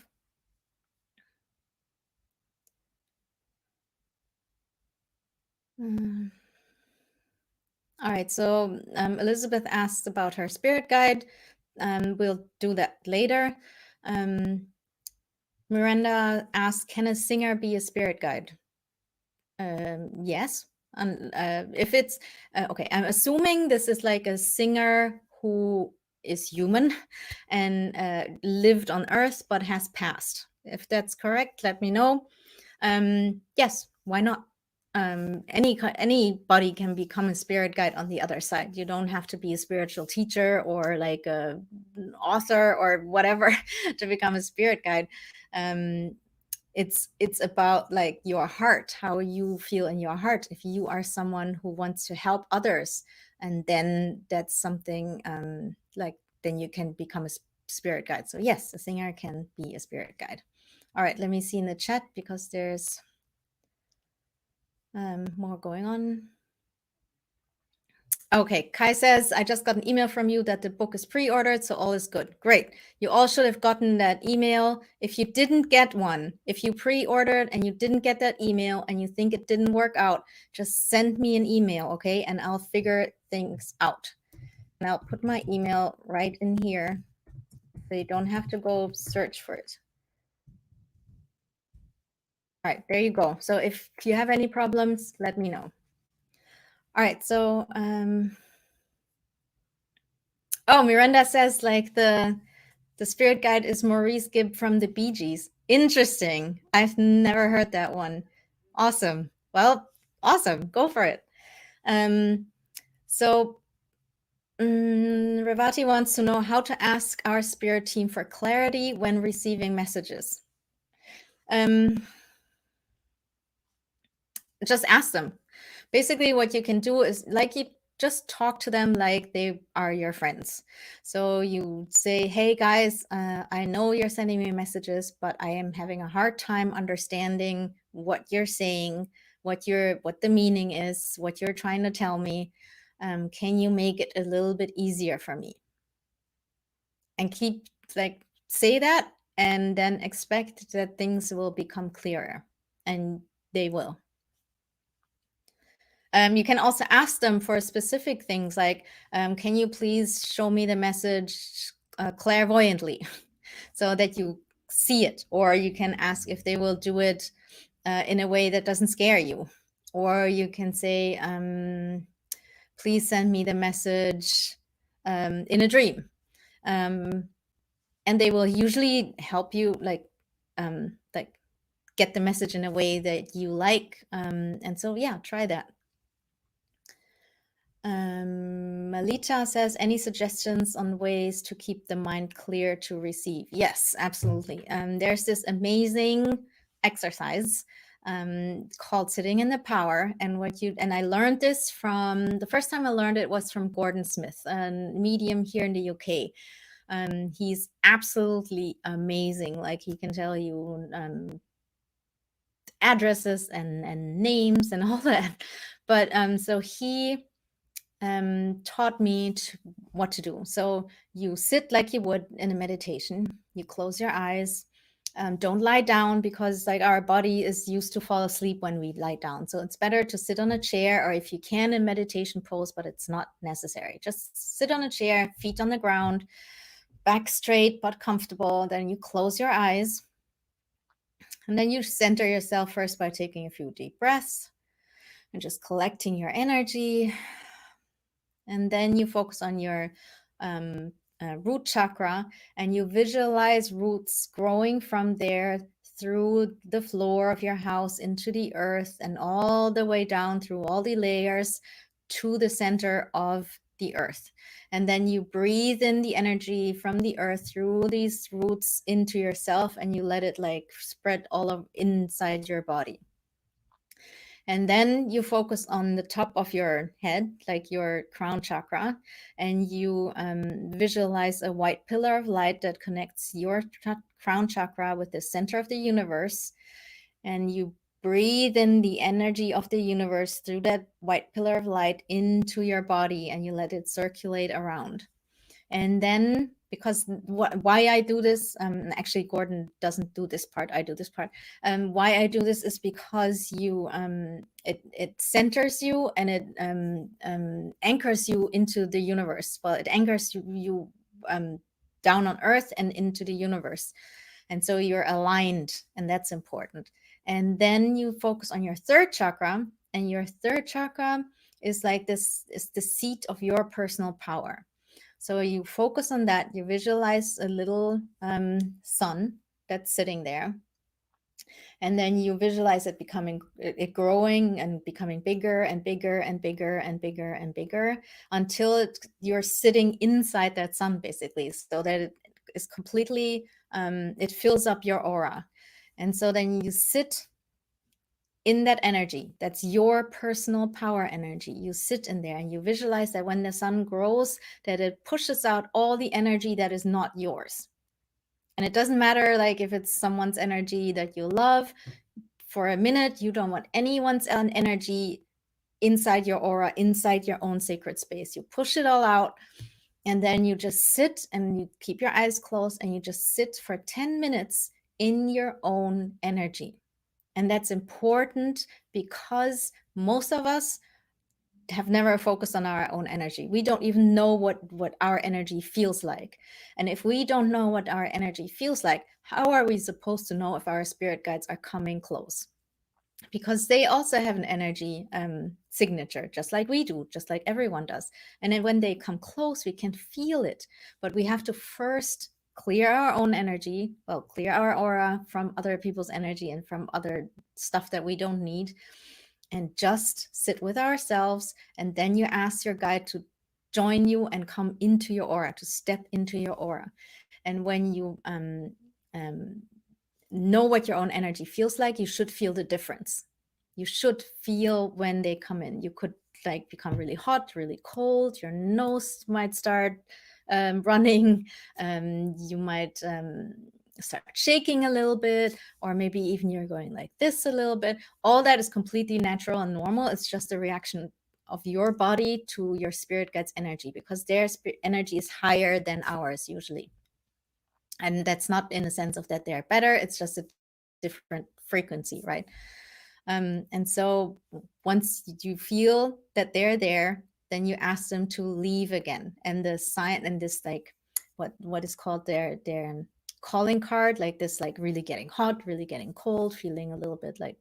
Speaker 1: All right, so Elizabeth asked about her spirit guide. We'll do that later. Miranda asked, can a singer be a spirit guide? Yes. If it's okay, I'm assuming this is like a singer who is human and lived on Earth but has passed. If that's correct, let me know. Yes, why not? Anybody can become a spirit guide on the other side. You don't have to be a spiritual teacher or like an author or whatever to become a spirit guide. It's about like your heart, how you feel in your heart. If you are someone who wants to help others, and then that's something like then you can become a spirit guide. So yes, a singer can be a spirit guide. All right, let me see in the chat because there's more going on. Okay, Kai says, I just got an email from you that the book is pre-ordered, so all is good. Great. You all should have gotten that email. If you didn't get one, if you pre-ordered and you didn't get that email and you think it didn't work out, just send me an email, okay? And I'll figure things out. And I'll put my email right in here so you don't have to go search for it. All right, there you go. So if you have any problems, let me know. All right, so oh, Miranda says like the spirit guide is Maurice Gibb from the Bee Gees. Interesting. I've never heard that one. Awesome. Well, awesome. Go for it. So Revati wants to know how to ask our spirit team for clarity when receiving messages. Just ask them. Basically, what you can do is like you just talk to them like they are your friends. So you say, hey guys, I know you're sending me messages, but I am having a hard time understanding what you're saying, what the meaning is, what you're trying to tell me. Can you make it a little bit easier for me? And keep say that and then expect that things will become clearer, and they will. You can also ask them for specific things like, can you please show me the message clairvoyantly so that you see it? Or you can ask if they will do it in a way that doesn't scare you. Or you can say, please send me the message in a dream. And they will usually help you get the message in a way that you like. And so, yeah, try that. Malita says, any suggestions on ways to keep the mind clear to receive? Yes, absolutely. There's this amazing exercise called sitting in the power. And I learned this from, the first time I learned it was from Gordon Smith, a medium here in the UK. He's absolutely amazing. Like he can tell you addresses and names and all that. But so he taught me what to do. So you sit like you would in a meditation. You close your eyes. Don't lie down because like our body is used to fall asleep when we lie down. So it's better to sit on a chair, or if you can in meditation pose, but it's not necessary. Just sit on a chair, feet on the ground, back straight but comfortable. Then you close your eyes. And then you center yourself first by taking a few deep breaths and just collecting your energy. And then you focus on your root chakra, and you visualize roots growing from there through the floor of your house into the earth and all the way down through all the layers to the center of the earth. And then you breathe in the energy from the earth through these roots into yourself, and you let it like spread all of inside your body. And then you focus on the top of your head, like your crown chakra, and you visualize a white pillar of light that connects your crown chakra with the center of the universe. And you breathe in the energy of the universe through that white pillar of light into your body, and you let it circulate around. And then, because why I do this, actually Gordon doesn't do this part, I do this part. Why I do this is because you it centers you, and it anchors you into the universe. Well, it anchors you down on earth and into the universe, and so you're aligned, and that's important. And then you focus on your third chakra, and your third chakra is like this, is the seat of your personal power. So you focus on that. You visualize a little sun that's sitting there. And then you visualize it growing and becoming bigger and bigger and bigger and bigger and bigger until you're sitting inside that sun, basically, so that it is completely, it fills up your aura. And so then you sit in that energy. That's your personal power energy. You sit in there and you visualize that when the sun grows, that it pushes out all the energy that is not yours. And it doesn't matter like if it's someone's energy that you love. For a minute, you don't want anyone's energy inside your aura, inside your own sacred space. You push it all out, and then you just sit and you keep your eyes closed and you just sit for 10 minutes in your own energy. And that's important because most of us have never focused on our own energy. We don't even know what our energy feels like. And if we don't know what our energy feels like, how are we supposed to know if our spirit guides are coming close? Because they also have an energy signature, just like we do, just like everyone does. And then when they come close, we can feel it. But we have to first clear our own energy, well, clear our aura from other people's energy and from other stuff that we don't need, and just sit with ourselves. And then you ask your guide to join you and come into your aura, to step into your aura. And when you know what your own energy feels like, you should feel the difference. You should feel when they come in. You could like become really hot, really cold. Your nose might start running. You might start shaking a little bit, or maybe even you're going like this a little bit. All that is completely natural and normal. It's just a reaction of your body to your spirit guides' energy, because their energy is higher than ours usually. And that's not in the sense of that they're better, it's just a different frequency, right? And so once you feel that they're there, then you ask them to leave again. And the sign, and this like what is called their calling card, like this, like really getting hot, really getting cold, feeling a little bit like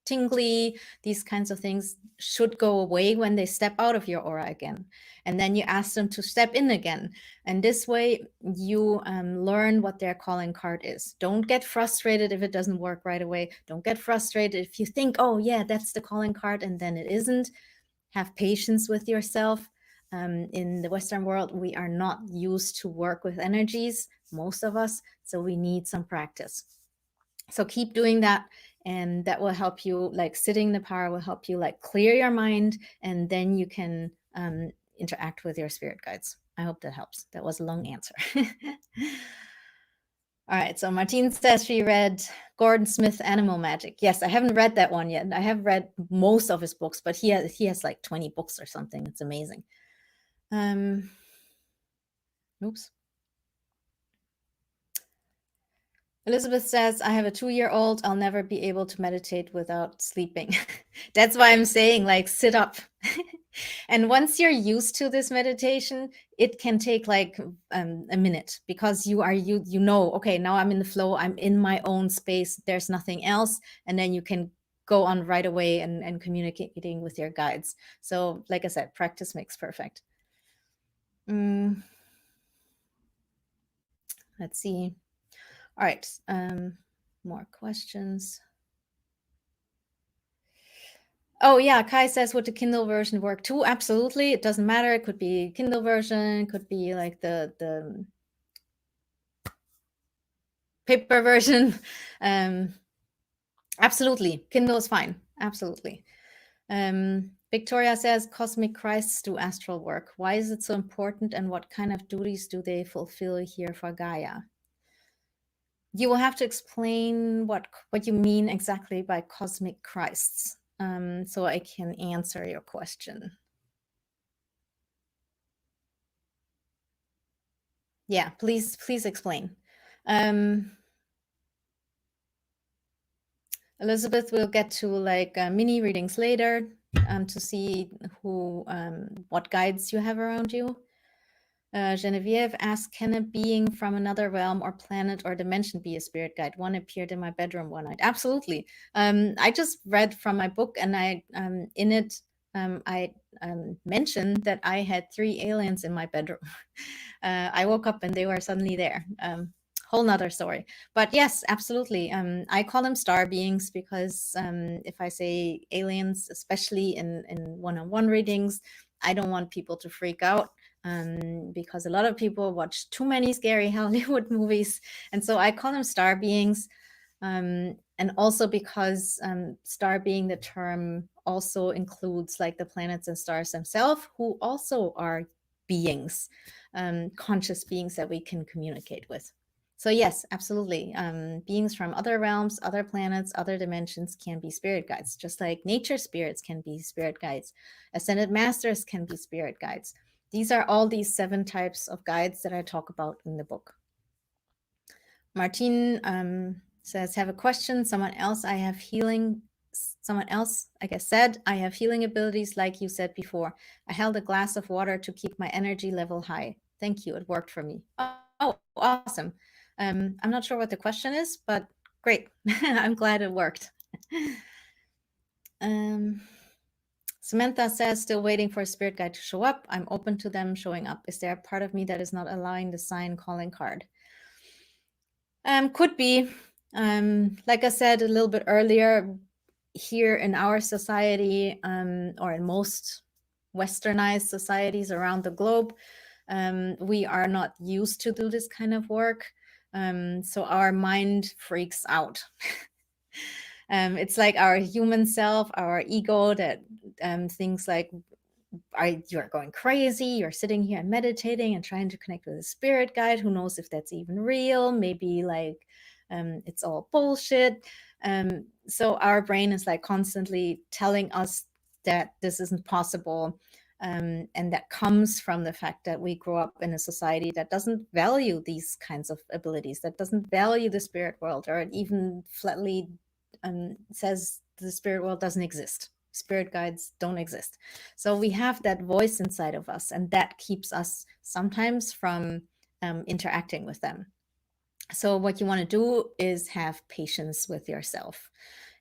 Speaker 1: tingly, these kinds of things should go away when they step out of your aura again. And then you ask them to step in again. And this way you learn what their calling card is. Don't get frustrated if it doesn't work right away. Don't get frustrated if you think, oh yeah, that's the calling card, and then it isn't. Have patience with yourself. In the Western world, we are not used to work with energies, most of us, so we need some practice. So keep doing that, and that will help you, like sitting in the power will help you like clear your mind, and then you can interact with your spirit guides. I hope that helps. That was a long answer. All right, so Martine says she read Gordon Smith Animal Magic. Yes, I haven't read that one yet. I have read most of his books, but he has like 20 books or something. It's amazing. Oops. Elizabeth says, I have a 2-year-old. I'll never be able to meditate without sleeping. That's why I'm saying, like, sit up. And once you're used to this meditation, it can take like a minute, because you know, okay, now I'm in the flow. I'm in my own space. There's nothing else. And then you can go on right away and communicating with your guides. So like I said, practice makes perfect. Let's see. All right, more questions. Oh yeah, Kai says, would the Kindle version work too? Absolutely, it doesn't matter. It could be Kindle version, could be like the paper version. Absolutely, Kindle is fine. Absolutely. Victoria says, cosmic Christs do astral work. Why is it so important, and what kind of duties do they fulfill here for Gaia? You will have to explain what you mean exactly by cosmic Christs, so I can answer your question. Yeah, please explain. Elizabeth will get to like mini readings later to see what guides you have around you. Genevieve asked, can a being from another realm or planet or dimension be a spirit guide? One appeared in my bedroom one night. Absolutely. I just read from my book, and I in it I mentioned that I had 3 aliens in my bedroom. I woke up and they were suddenly there. Whole nother story. But yes, absolutely. I call them star beings because if I say aliens, especially in one-on-one readings, I don't want people to freak out. Because a lot of people watch too many scary Hollywood movies. And so I call them star beings. And also because star being, the term also includes like the planets and stars themselves, who also are beings, conscious beings that we can communicate with. So yes, absolutely. Beings from other realms, other planets, other dimensions can be spirit guides, just like nature spirits can be spirit guides. Ascended masters can be spirit guides. These are all these 7 types of guides that I talk about in the book. Martine says, have a question. Someone else, I guess, said, I have healing abilities like you said before. I held a glass of water to keep my energy level high. Thank you. It worked for me. Oh, awesome. I'm not sure what the question is, but great. I'm glad it worked. Samantha says, still waiting for a spirit guide to show up. I'm open to them showing up. Is there a part of me that is not allowing the sign calling card? Could be. Like I said a little bit earlier, here in our society, or in most westernized societies around the globe, we are not used to do this kind of work. So our mind freaks out. It's like our human self, our ego that thinks like, you're going crazy, you're sitting here and meditating and trying to connect with a spirit guide. Who knows if that's even real? Maybe like it's all bullshit. So our brain is like constantly telling us that this isn't possible. And that comes from the fact that we grew up in a society that doesn't value these kinds of abilities, that doesn't value the spirit world, or it even flatly says the spirit world doesn't exist. Spirit guides don't exist. So we have that voice inside of us, and that keeps us sometimes from interacting with them. So what you want to do is have patience with yourself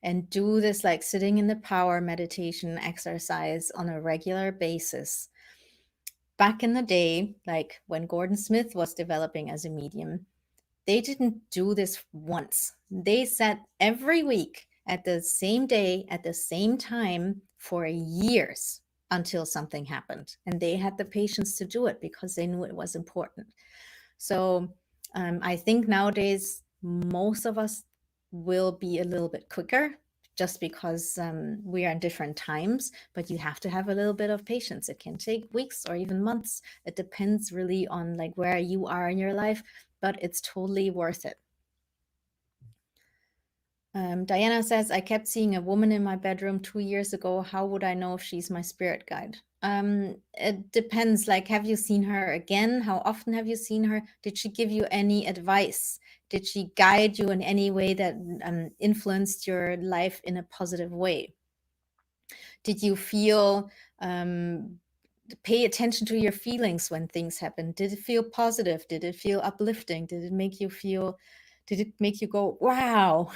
Speaker 1: and do this like sitting in the power meditation exercise on a regular basis. Back in the day, like when Gordon Smith was developing as a medium, they didn't do this once. They sat every week at the same day, at the same time for years until something happened. And they had the patience to do it because they knew it was important. So I think nowadays, most of us will be a little bit quicker just because we are in different times, but you have to have a little bit of patience. It can take weeks or even months. It depends really on like where you are in your life, but it's totally worth it. Diana says, I kept seeing a woman in my bedroom 2 years ago. How would I know if she's my spirit guide? It depends. Like, have you seen her again? How often have you seen her? Did she give you any advice? Did she guide you in any way that influenced your life in a positive way? Did you feel, pay attention to your feelings when things happen? Did it feel positive? Did it feel uplifting? Did it make you go, wow?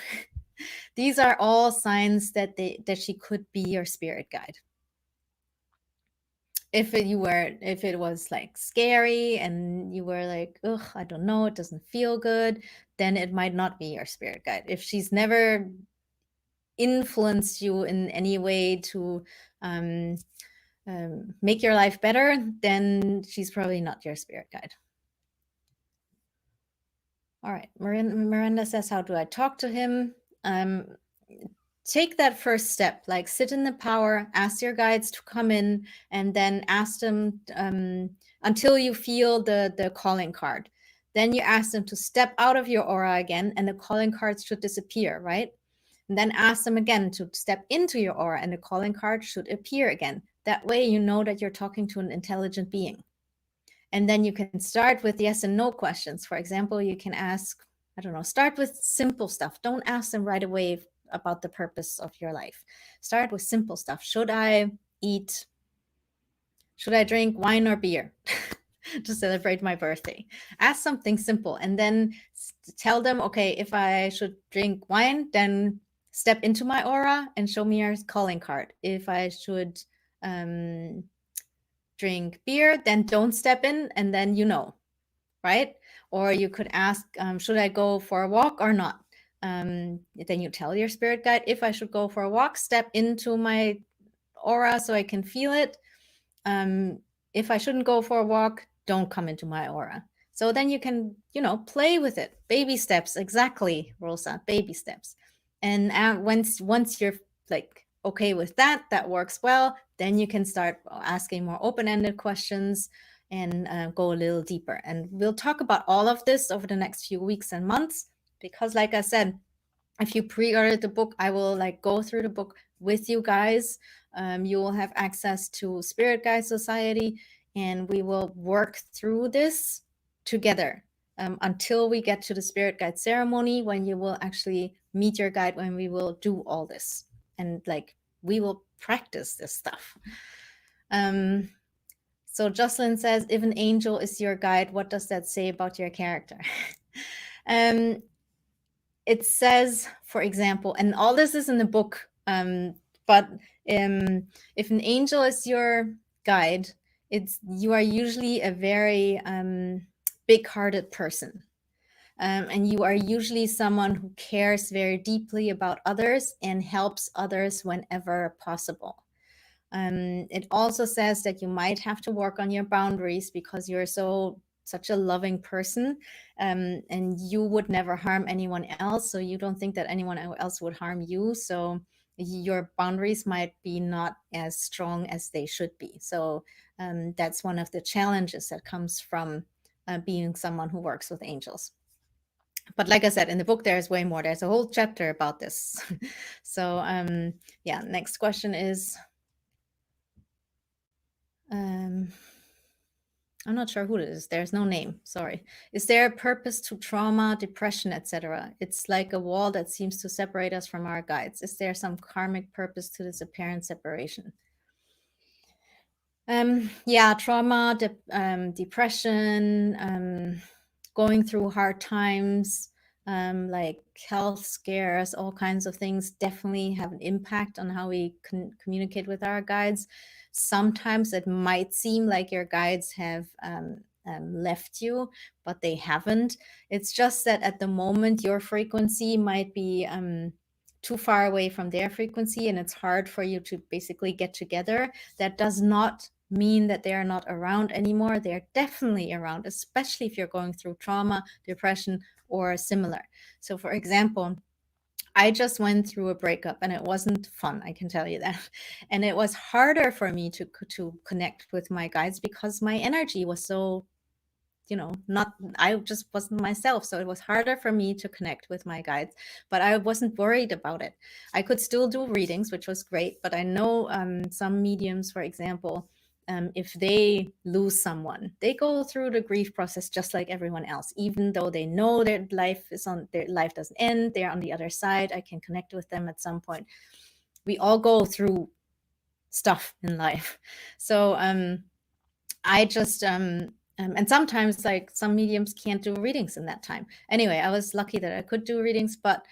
Speaker 1: These are all signs that she could be your spirit guide. If it was like scary and you were like, ugh, I don't know, it doesn't feel good, then it might not be your spirit guide. If she's never influenced you in any way to make your life better, then she's probably not your spirit guide. All right, Miranda says, how do I talk to him? Take that first step, like sit in the power, ask your guides to come in, and then ask them until you feel the calling card. Then you ask them to step out of your aura again, and the calling cards should disappear, right? And then ask them again to step into your aura, and the calling card should appear again. That way you know that you're talking to an intelligent being. And then you can start with yes and no questions. For example, you can ask, I don't know, start with simple stuff. Don't ask them right away about the purpose of your life. Start with simple stuff. Should I drink wine or beer to celebrate my birthday? Ask something simple and then tell them, okay, if I should drink wine, then step into my aura and show me your calling card. If I should drink beer, then don't step in, and then you know, right? Or you could ask, should I go for a walk or not? Then you tell your spirit guide, if I should go for a walk, step into my aura so I can feel it. If I shouldn't go for a walk, don't come into my aura. So then you can, play with it. Baby steps, exactly, Rosa, baby steps. And once you're like okay with that works well, then you can start asking more open-ended questions and go a little deeper. And we'll talk about all of this over the next few weeks and months, because like I said, if you pre-ordered the book, I will like go through the book with you guys. You will have access to Spirit Guide Society, and we will work through this together until we get to the Spirit Guide ceremony, when you will actually meet your guide, when we will do all this. And like, we will practice this stuff. So Jocelyn says, if an angel is your guide, what does that say about your character? It says, for example, and all this is in the book, but if an angel is your guide, you are usually a very big-hearted person. And you are usually someone who cares very deeply about others and helps others whenever possible. It also says that you might have to work on your boundaries because you're such a loving person, and you would never harm anyone else. So you don't think that anyone else would harm you. So your boundaries might be not as strong as they should be. So that's one of the challenges that comes from being someone who works with angels. But like I said, in the book, there's way more. There's a whole chapter about this. So yeah, next question is, I'm not sure who it is. There's no name. Sorry. Is there a purpose to trauma, depression, etc.? It's like a wall that seems to separate us from our guides. Is there some karmic purpose to this apparent separation? Yeah, trauma, depression, going through hard times, like health scares, all kinds of things definitely have an impact on how we communicate with our guides. Sometimes it might seem like your guides have left you, but they haven't. It's just that at the moment, your frequency might be too far away from their frequency, and it's hard for you to basically get together. That does not mean that they are not around anymore. They're definitely around, especially if you're going through trauma, depression, or similar. So for example, I just went through a breakup and it wasn't fun, I can tell you that. And it was harder for me to connect with my guides because my energy was so, I just wasn't myself. So it was harder for me to connect with my guides, but I wasn't worried about it. I could still do readings, which was great. But I know some mediums, for example, if they lose someone, they go through the grief process just like everyone else, even though they know their life doesn't end. They're on the other side. I can connect with them at some point. We all go through stuff in life. So I just and sometimes like some mediums can't do readings in that time. Anyway, I was lucky that I could do readings, but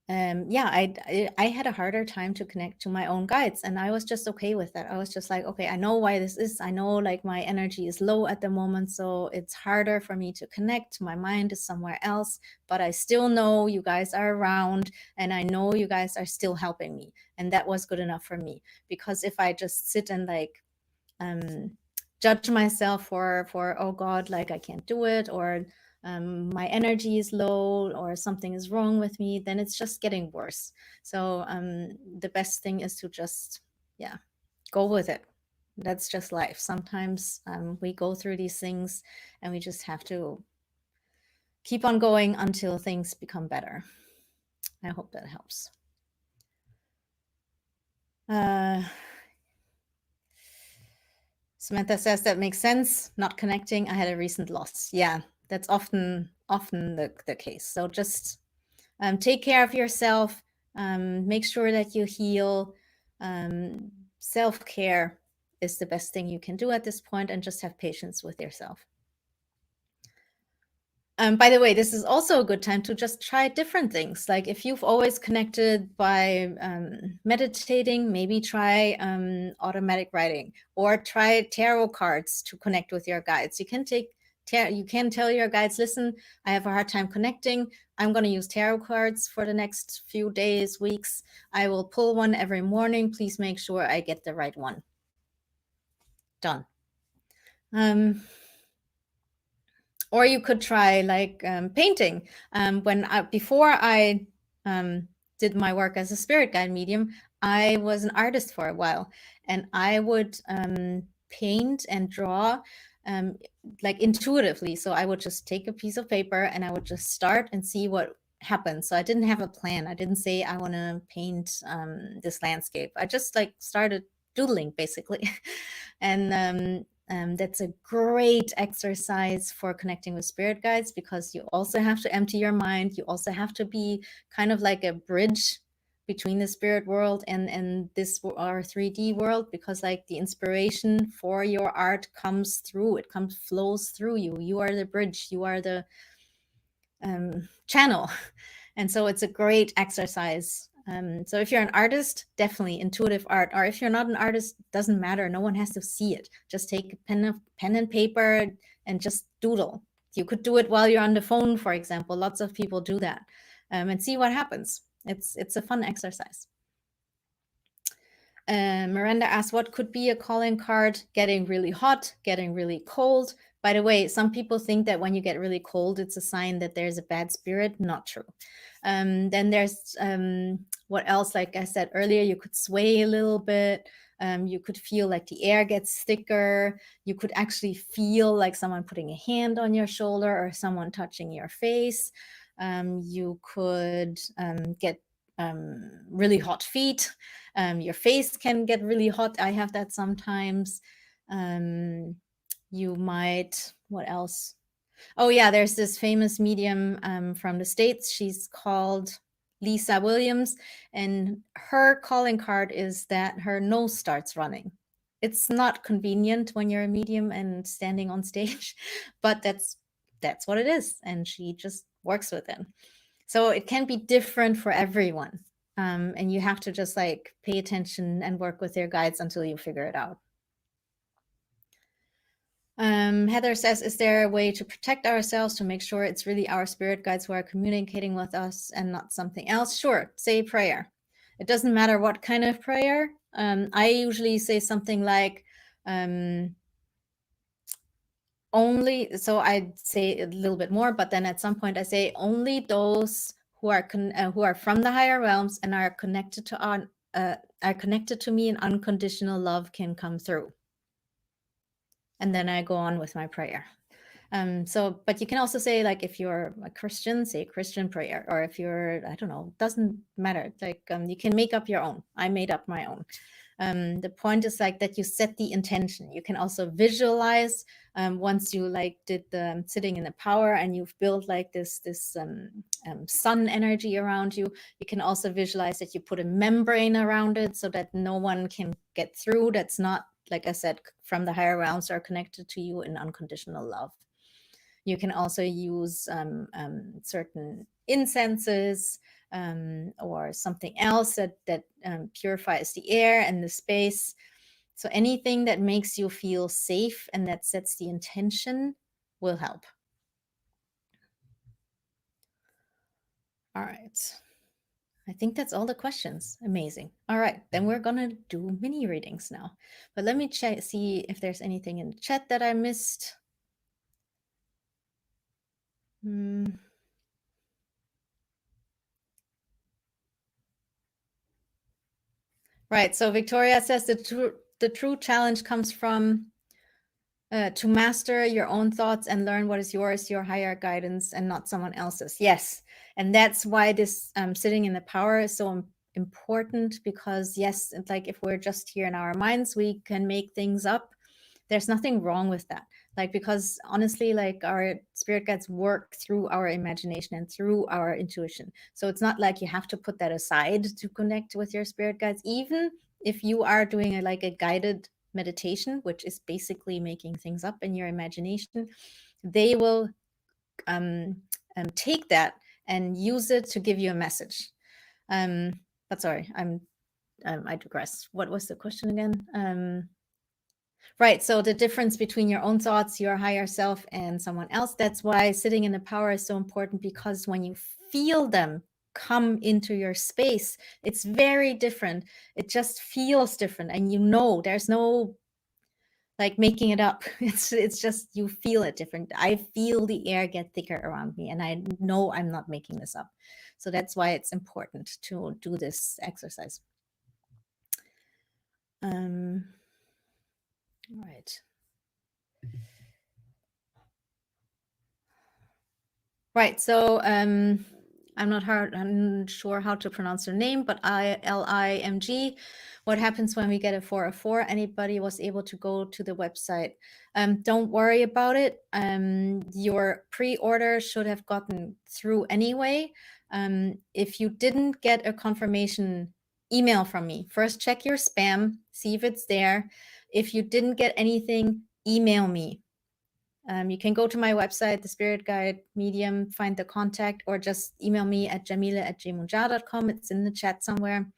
Speaker 1: yeah, I had a harder time to connect to my own guides, and I was just okay with that. I was just like, okay, I know why this is. I know like my energy is low at the moment, so it's harder for me to connect. My mind is somewhere else, but I still know you guys are around, and I know you guys are still helping me. And that was good enough for me, because if I just sit and like judge myself for oh God, like I can't do it, or my energy is low, or something is wrong with me, then it's just getting worse. So the best thing is to just go with it. That's just life. Sometimes we go through these things and we just have to keep on going until things become better. I hope that helps. Samantha says that makes sense. Not connecting. I had a recent loss. Yeah, that's often the case. So just take care of yourself. Make sure that you heal. Self-care is the best thing you can do at this point, and just have patience with yourself. By the way, this is also a good time to just try different things. Like if you've always connected by meditating, maybe try automatic writing, or try tarot cards to connect with your guides. You can tell your guides, listen, I have a hard time connecting. I'm going to use tarot cards for the next few days, weeks. I will pull one every morning. Please make sure I get the right one. Done. Or you could try like painting. Before I did my work as a spirit guide medium, I was an artist for a while, and I would paint and draw like intuitively. So I would just take a piece of paper and I would just start and see what happens. So I didn't have a plan. I didn't say I want to paint this landscape. I just like started doodling basically. And that's a great exercise for connecting with spirit guides, because you also have to empty your mind. You also have to be kind of like a bridge between the spirit world and this our 3D world, because like the inspiration for your art comes through, it flows through you. You are the bridge, you are the channel. And so it's a great exercise. So if you're an artist, definitely intuitive art. Or if you're not an artist, doesn't matter. No one has to see it. Just take a pen and paper and just doodle. You could do it while you're on the phone, for example. Lots of people do that, and see what happens. It's a fun exercise. Miranda asks, what could be a calling card? Getting really hot, getting really cold. By the way, some people think that when you get really cold, it's a sign that there's a bad spirit. Not true. Then there's what else? Like I said earlier, you could sway a little bit. You could feel like the air gets thicker. You could actually feel like someone putting a hand on your shoulder or someone touching your face. You could get really hot feet. Your face can get really hot. I have that sometimes. You might, what else? Oh yeah, there's this famous medium from the States. She's called Lisa Williams, and her calling card is that her nose starts running. It's not convenient when you're a medium and standing on stage, but that's what it is, and she just works with it. So it can be different for everyone. And you have to just like pay attention and work with your guides until you figure it out. Heather says, is there a way to protect ourselves to make sure it's really our spirit guides who are communicating with us and not something else? Sure, say a prayer. It doesn't matter what kind of prayer. I usually say something like, only, so I'd say a little bit more, but then at some point I say only those who are from the higher realms and are connected to me in unconditional love can come through. And then I go on with my prayer. So, but you can also say, like, if you're a Christian, say a Christian prayer, or if you're, I don't know, doesn't matter. Like, you can make up your own. I made up my own. The point is like that you set the intention. You can also visualize once you like did the sitting in the power and you've built like this sun energy around you. You can also visualize that you put a membrane around it so that no one can get through. That's not, like I said, from the higher realms are connected to you in unconditional love. You can also use certain incenses or something else that purifies the air and the space. So anything that makes you feel safe and that sets the intention will help. All right. I think that's all the questions. Amazing. All right, then we're gonna do mini readings now. But let me see if there's anything in the chat that I missed. Right, so Victoria says the true challenge comes from to master your own thoughts and learn what is yours, your higher guidance, and not someone else's. Yes, and that's why this sitting in the power is so important, because yes, it's like if we're just here in our minds, we can make things up. There's nothing wrong with that. Like, because honestly, like our spirit guides work through our imagination and through our intuition. So it's not like you have to put that aside to connect with your spirit guides. Even if you are doing like a guided meditation, which is basically making things up in your imagination, they will take that and use it to give you a message. But sorry, I digress. What was the question again? Right. So the difference between your own thoughts, your higher self, and someone else, that's why sitting in the power is so important, because when you feel them come into your space, it's very different. It just feels different. And you know, there's no like making it up. It's just you feel it different. I feel the air get thicker around me, and I know I'm not making this up. So that's why it's important to do this exercise. All right. Right. So I'm not sure how to pronounce her name, but ILIMG. What happens when we get a 404? Anybody was able to go to the website. Don't worry about it. Your pre-order should have gotten through anyway. If you didn't get a confirmation email from me, first check your spam, see if it's there. If you didn't get anything, email me. You can go to my website, the Spirit Guide Medium, find the contact, or just email me at jamila@jmunja.com. It's in the chat somewhere.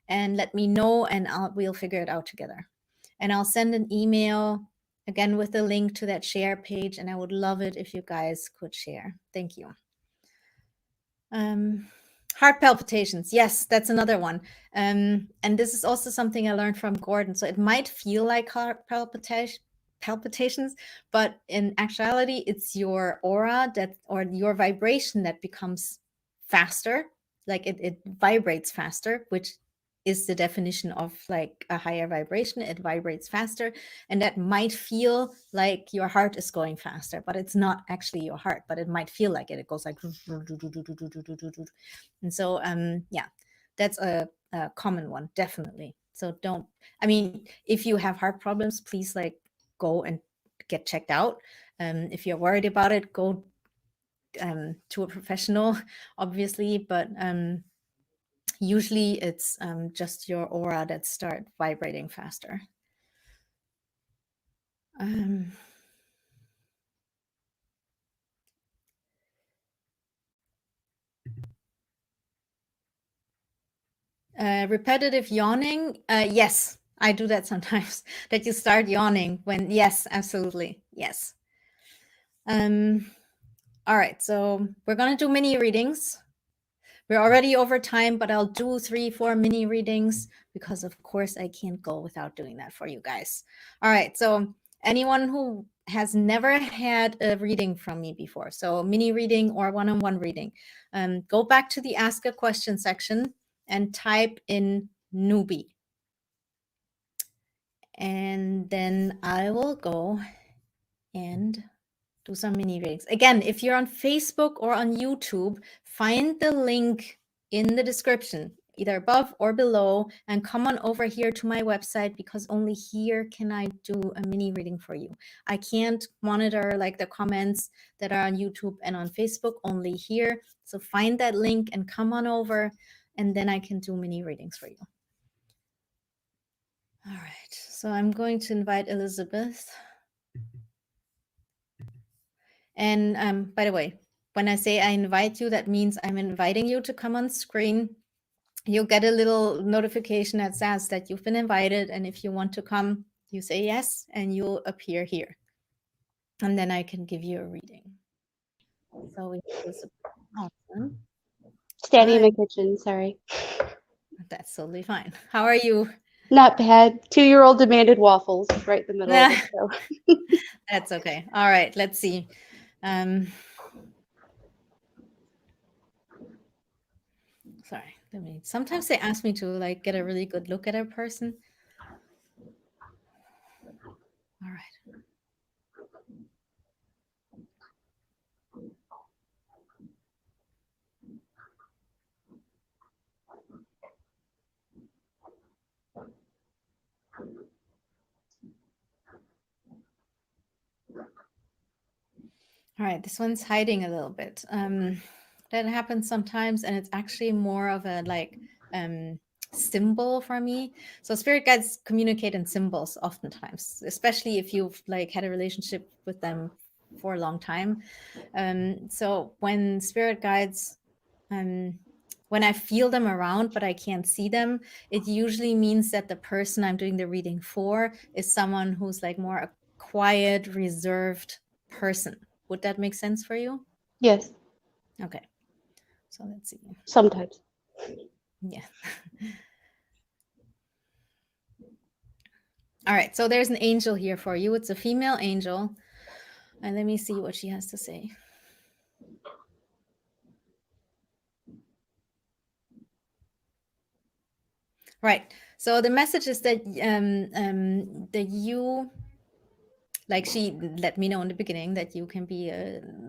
Speaker 1: And let me know, and we'll figure it out together. And I'll send an email again with the link to that share page, and I would love it if you guys could share. Thank you. Heart palpitations. Yes, that's another one. And this is also something I learned from Gordon. So it might feel like heart palpitations, but in actuality, it's your aura or your vibration that becomes faster. Like it vibrates faster, which is the definition of like a higher vibration. It vibrates faster, and that might feel like your heart is going faster, but it's not actually your heart, but it might feel like it. It goes like, and so yeah, that's a common one, definitely. So if you have heart problems, please like go and get checked out. If you're worried about it, go to a professional, obviously, but usually it's just your aura that start vibrating faster. Repetitive yawning. Yes, I do that sometimes. That you start yawning when, yes, absolutely. Yes. All right, so we're going to do mini readings. We're already over time, but I'll do 3-4 mini readings because, of course, I can't go without doing that for you guys. All right, so anyone who has never had a reading from me before, so mini reading or one-on-one reading, go back to the Ask a Question section and type in newbie. And then I will go and do some mini readings. Again, if you're on Facebook or on YouTube, find the link in the description, either above or below, and come on over here to my website, because only here can I do a mini reading for you. I can't monitor like the comments that are on YouTube and on Facebook, only here. So find that link and come on over, and then I can do mini readings for you. All right, so I'm going to invite Elizabeth. And by the way, when I say I invite you, that means I'm inviting you to come on screen. You'll get a little notification that says that you've been invited. And if you want to come, you say yes, and you'll appear here. And then I can give you a reading. So we have Elizabeth. Awesome.
Speaker 2: Standing in my kitchen, sorry.
Speaker 1: That's totally fine. How are you?
Speaker 2: Not bad. 2-year-old demanded waffles right in the middle of it. So.
Speaker 1: That's okay. All right, let's see. Sorry, sometimes they ask me to like get a really good look at a person. All right. All right, this one's hiding a little bit. That happens sometimes, and it's actually more of a like symbol for me. So spirit guides communicate in symbols oftentimes, especially if you've like had a relationship with them for a long time. So when spirit guides, when I feel them around but I can't see them, it usually means that the person I'm doing the reading for is someone who's like more a quiet, reserved person. Would that make sense for you?
Speaker 2: Yes.
Speaker 1: Okay. So let's see.
Speaker 2: Sometimes.
Speaker 1: Yeah. All right. So there's an angel here for you. It's a female angel. And let me see what she has to say. Right. So the message is that that you, like she let me know in the beginning, that you can be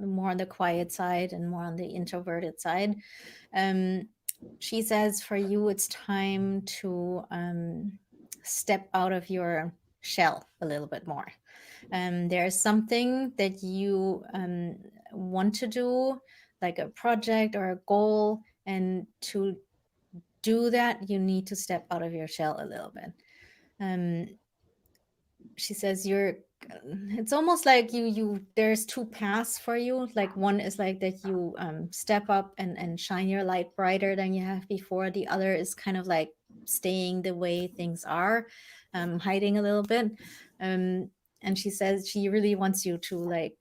Speaker 1: more on the quiet side and more on the introverted side. She says for you it's time to step out of your shell a little bit more. There's something that you want to do, like a project or a goal, and to do that you need to step out of your shell a little bit. She says it's almost like you there's two paths for you. Like one is like that you step up and shine your light brighter than you have before. The other is kind of like staying the way things are, hiding a little bit. And she says she really wants you to like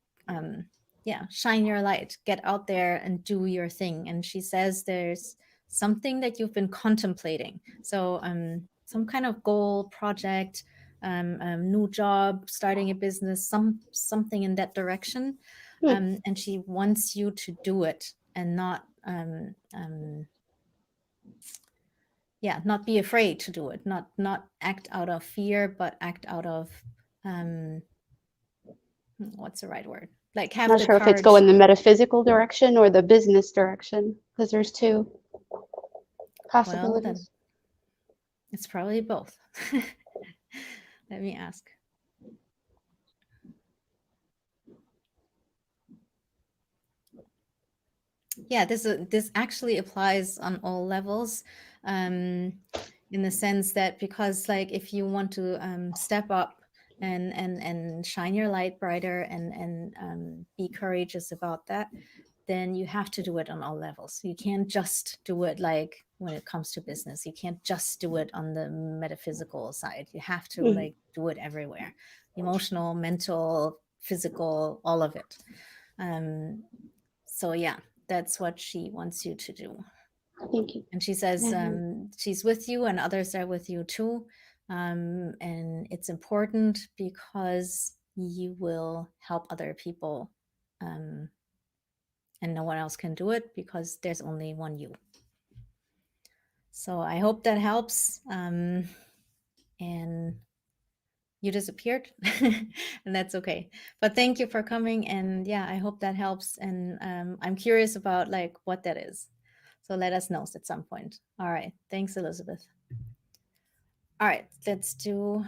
Speaker 1: shine your light, get out there and do your thing. And she says there's something that you've been contemplating, so some kind of goal, project, new job, starting a business, something in that direction. And she wants you to do it and not not be afraid to do it, not act out of fear, but act out of what's the right word, like have
Speaker 2: Not
Speaker 1: the
Speaker 2: sure if it's go
Speaker 1: courage.
Speaker 2: in the metaphysical direction or the business direction, because there's two
Speaker 1: Well, then
Speaker 2: possibilities.
Speaker 1: it's probably both. Let me ask. Yeah, this actually applies on all levels, in the sense that, because like if you want to step up and shine your light brighter and be courageous about that, then you have to do it on all levels. You can't just do it like when it comes to business. You can't just do it on the metaphysical side. You have to like do it everywhere, emotional, mental, physical, all of it. So yeah, that's what she wants you to do.
Speaker 2: Thank you.
Speaker 1: And she says she's with you and others are with you too. And it's important because you will help other people. And no one else can do it because there's only one you. So I hope that helps. And you disappeared and that's okay, but thank you for coming. And yeah, I hope that helps. And I'm curious about like what that is, so let us know at some point. All right, thanks, Elizabeth. All right, let's do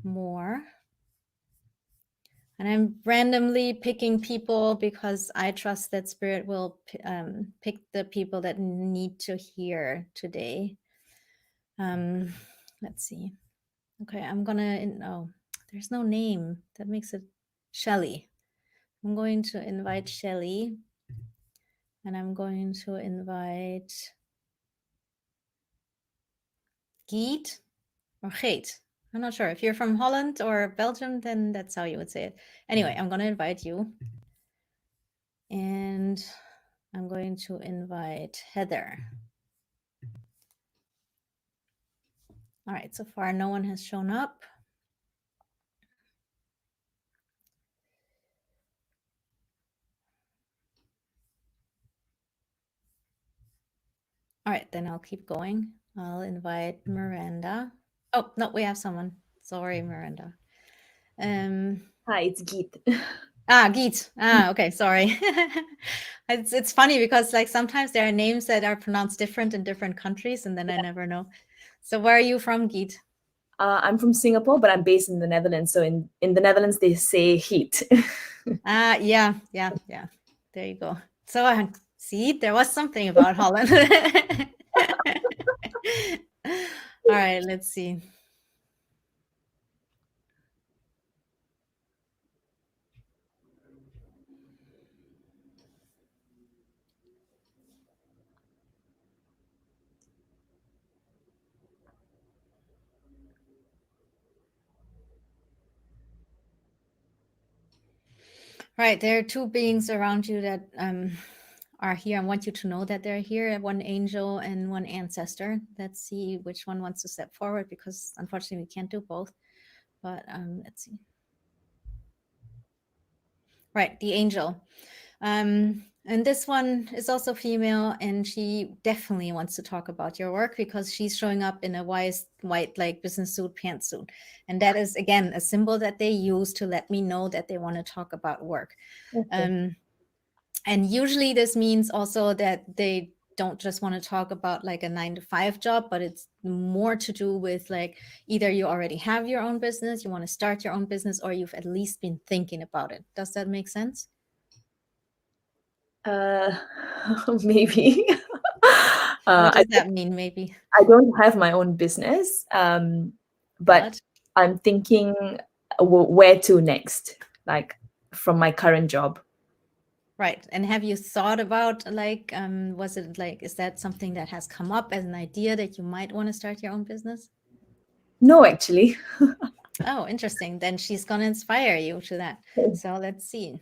Speaker 1: more. And I'm randomly picking people because I trust that spirit will pick the people that need to hear today. Let's see. Okay, I'm gonna oh, there's no name. That makes it Shelly. I'm going to invite Shelly, and I'm going to invite Geet or Geet. I'm not sure. If you're from Holland or Belgium, then that's how you would say it. Anyway, I'm going to invite you. And I'm going to invite Heather. All right, so far no one has shown up. All right, then I'll keep going. I'll invite Miranda. Oh, no, we have someone. Sorry, Miranda.
Speaker 3: Hi, it's Geet.
Speaker 1: Geet. Okay, sorry. It's funny because like sometimes there are names that are pronounced different in different countries, and then I never know. So where are you from, Geet?
Speaker 3: I'm from Singapore, but I'm based in the Netherlands. So in the Netherlands, they say heat.
Speaker 1: Yeah. There you go. So see, there was something about Holland. All right, let's see. Right, there are two beings around you that are here. I want you to know that they're here, one angel and one ancestor. Let's see which one wants to step forward, because unfortunately we can't do both. But let's see. Right, the angel. And this one is also female, and she definitely wants to talk about your work because she's showing up in a white like business suit, pantsuit. And that is, again, a symbol that they use to let me know that they want to talk about work.
Speaker 3: Okay.
Speaker 1: And usually this means also that they don't just want to talk about like a 9-to-5 job, but it's more to do with like either you already have your own business, you want to start your own business, or you've at least been thinking about it. Does that make sense?
Speaker 3: Maybe.
Speaker 1: What does that mean, maybe?
Speaker 3: I don't have my own business, but I'm thinking where to next, like from my current job.
Speaker 1: Right. And have you thought about like, was it like, is that something that has come up as an idea that you might want to start your own business?
Speaker 3: No, actually.
Speaker 1: Oh, interesting. Then she's going to inspire you to that. So let's see.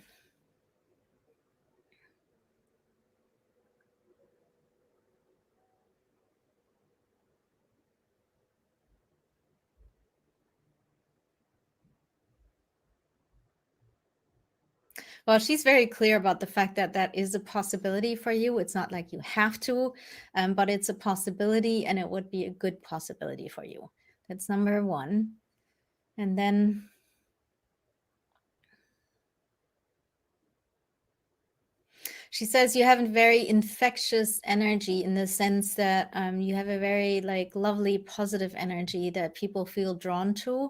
Speaker 1: Well, she's very clear about the fact that that is a possibility for you. It's not like you have to, but it's a possibility, and it would be a good possibility for you. That's number one. And then she says you have a very infectious energy in the sense that you have a very like lovely positive energy that people feel drawn to,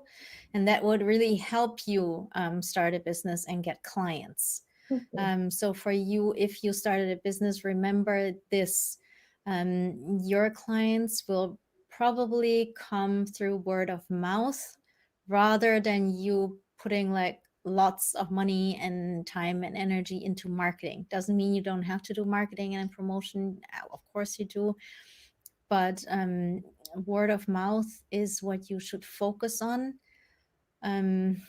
Speaker 1: and that would really help you start a business and get clients.
Speaker 3: Okay.
Speaker 1: So for you, if you started a business, remember this, your clients will probably come through word of mouth rather than you putting like lots of money and time and energy into marketing. Doesn't mean you don't have to do marketing and promotion. Of course you do. But word of mouth is what you should focus on. And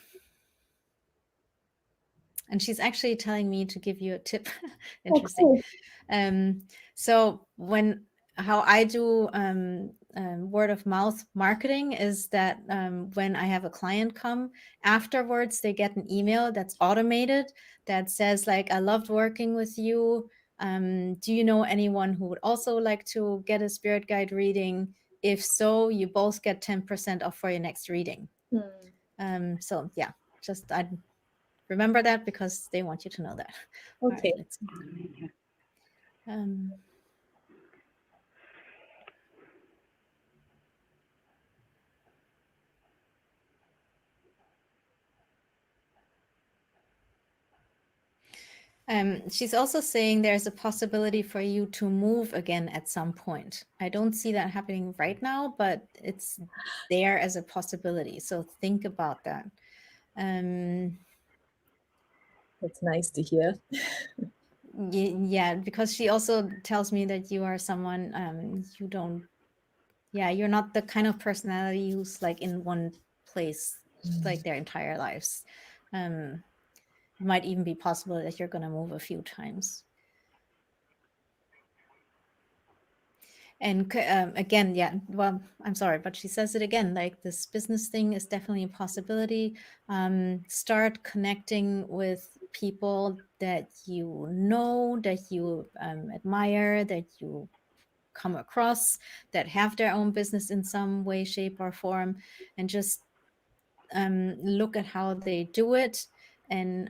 Speaker 1: she's actually telling me to give you a tip. Interesting.
Speaker 3: Okay.
Speaker 1: So how I do word of mouth marketing is that when I have a client come, afterwards they get an email that's automated that says like, I loved working with you. Do you know anyone who would also like to get a spirit guide reading? If so, you both get 10% off for your next reading. So yeah, just I remember that because they want you to know that.
Speaker 3: Okay.
Speaker 1: All right, let's see. She's also saying there's a possibility for you to move again at some point. I don't see that happening right now, but it's there as a possibility. So think about that.
Speaker 3: That's nice to hear.
Speaker 1: Yeah, because she also tells me that you are someone you don't, you're not the kind of personality who's like in one place like their entire lives. It might even be possible that you're going to move a few times. And again, well, I'm sorry, but she says it again, like this business thing is definitely a possibility. Start connecting with people that you know, that you admire, that you come across, that have their own business in some way, shape, or form, and just look at how they do it and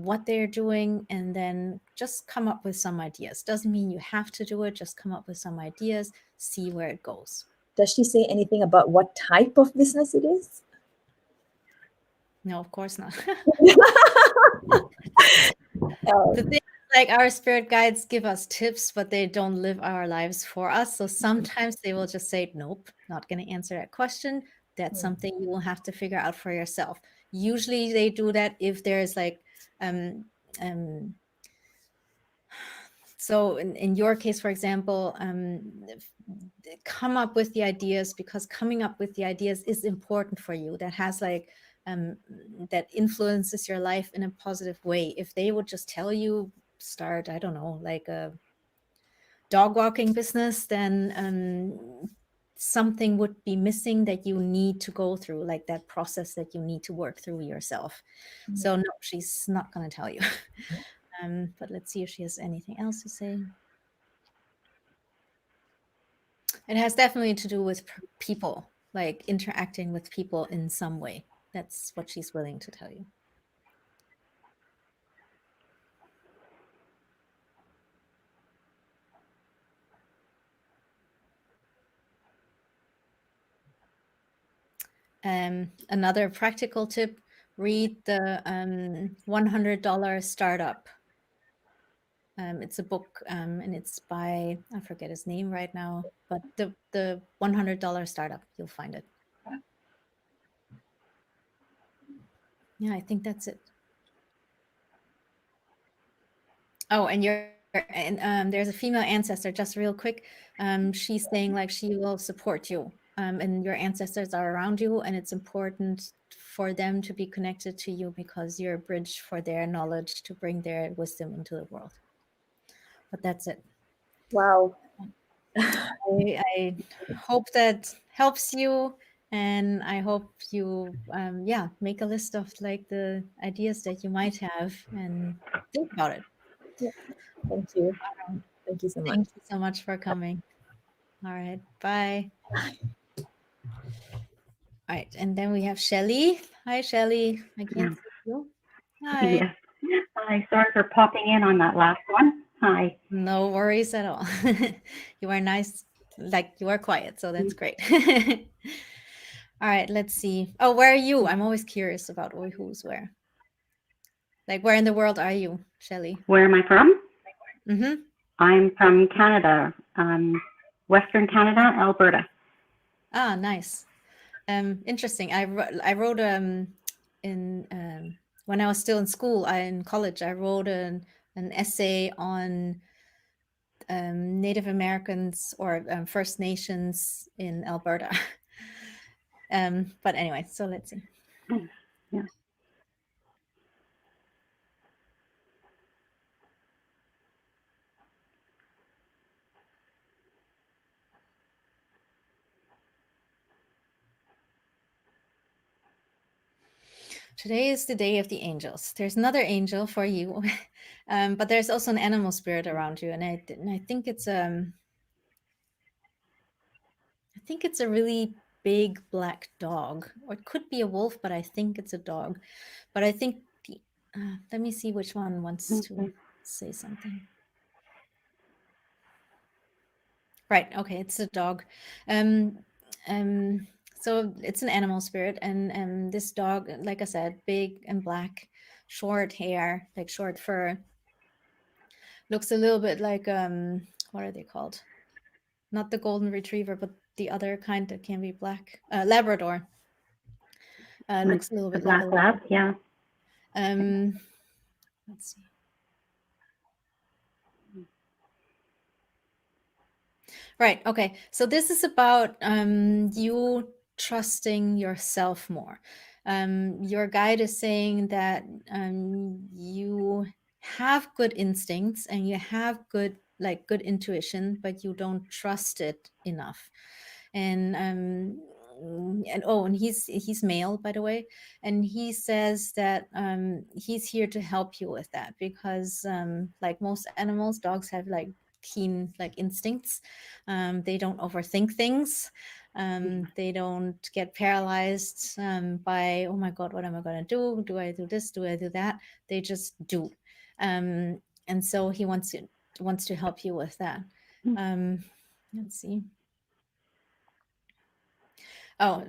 Speaker 1: what they're doing, and then just come up with some ideas. Doesn't mean you have to do it, just come up with some ideas, see where it goes.
Speaker 3: Does she say anything about what type of business it is?
Speaker 1: No, of course not.
Speaker 3: Oh.
Speaker 1: The thing is, like, our spirit guides give us tips, but they don't live our lives for us. So sometimes they will just say, nope, not going to answer that question. That's something you will have to figure out for yourself. Usually they do that if there's like so in your case, for example, come up with the ideas, because coming up with the ideas is important for you. That has like that influences your life in a positive way. If they would just tell you start, I don't know, like a dog walking business, then something would be missing that you need to go through, like that process that you need to work through yourself. So no, she's not going to tell you. But let's see if she has anything else to say. It has definitely to do with people, like interacting with people in some way. That's what she's willing to tell you. Another practical tip, read the $100 Startup. It's a book, and it's by, I forget his name right now, but the $100 Startup, you'll find it. Yeah, I think that's it. Oh, and there's a female ancestor, just real quick. She's saying like she will support you, and your ancestors are around you, and it's important for them to be connected to you because you're a bridge for their knowledge to bring their wisdom into the world. But that's it.
Speaker 3: Wow.
Speaker 1: I hope that helps you, and I hope you make a list of like the ideas that you might have and think about it.
Speaker 3: Thank you. Thank you so much.
Speaker 1: Thank you so much for coming. All right, bye. All right, and then we have Shelly. Hi, Shelly. I can't see you. Hi.
Speaker 4: Yes. Hi, sorry for popping in on that last one. Hi.
Speaker 1: No worries at all. You are nice, like you are quiet, so that's great. All right, let's see. Oh, where are you? I'm always curious about who's where. Like, where in the world are you, Shelly?
Speaker 4: Where am I from?
Speaker 1: Mm-hmm.
Speaker 4: I'm from Canada, Western Canada, Alberta.
Speaker 1: Ah, nice. Interesting. I wrote in when I was still in school, in college, I wrote an essay on Native Americans or First Nations in Alberta. But anyway, so let's see.
Speaker 4: Yeah.
Speaker 1: Today is the day of the angels. There's another angel for you, but there's also an animal spirit around you, and I think it's I think it's a really big black dog, or it could be a wolf, but I think it's a dog. But I think let me see which one wants to say something. Right. Okay, it's a dog. So it's an animal spirit, and this dog, like I said, big and black, short hair, like short fur. Looks a little bit like what are they called? Not the golden retriever, but the other kind that can be black. Labrador. Looks a little bit like a
Speaker 4: Black lab, yeah.
Speaker 1: Let's see. Right. Okay. So this is about you trusting yourself more. Your guide is saying that you have good instincts and you have good intuition, but you don't trust it enough. And he's male, by the way, and he says that he's here to help you with that because like most animals, dogs have like keen like instincts. They don't overthink things. They don't get paralyzed by, oh my God, what am I going to do? Do I do this? Do I do that? They just do. And so he wants to help you with that. Let's see. Oh,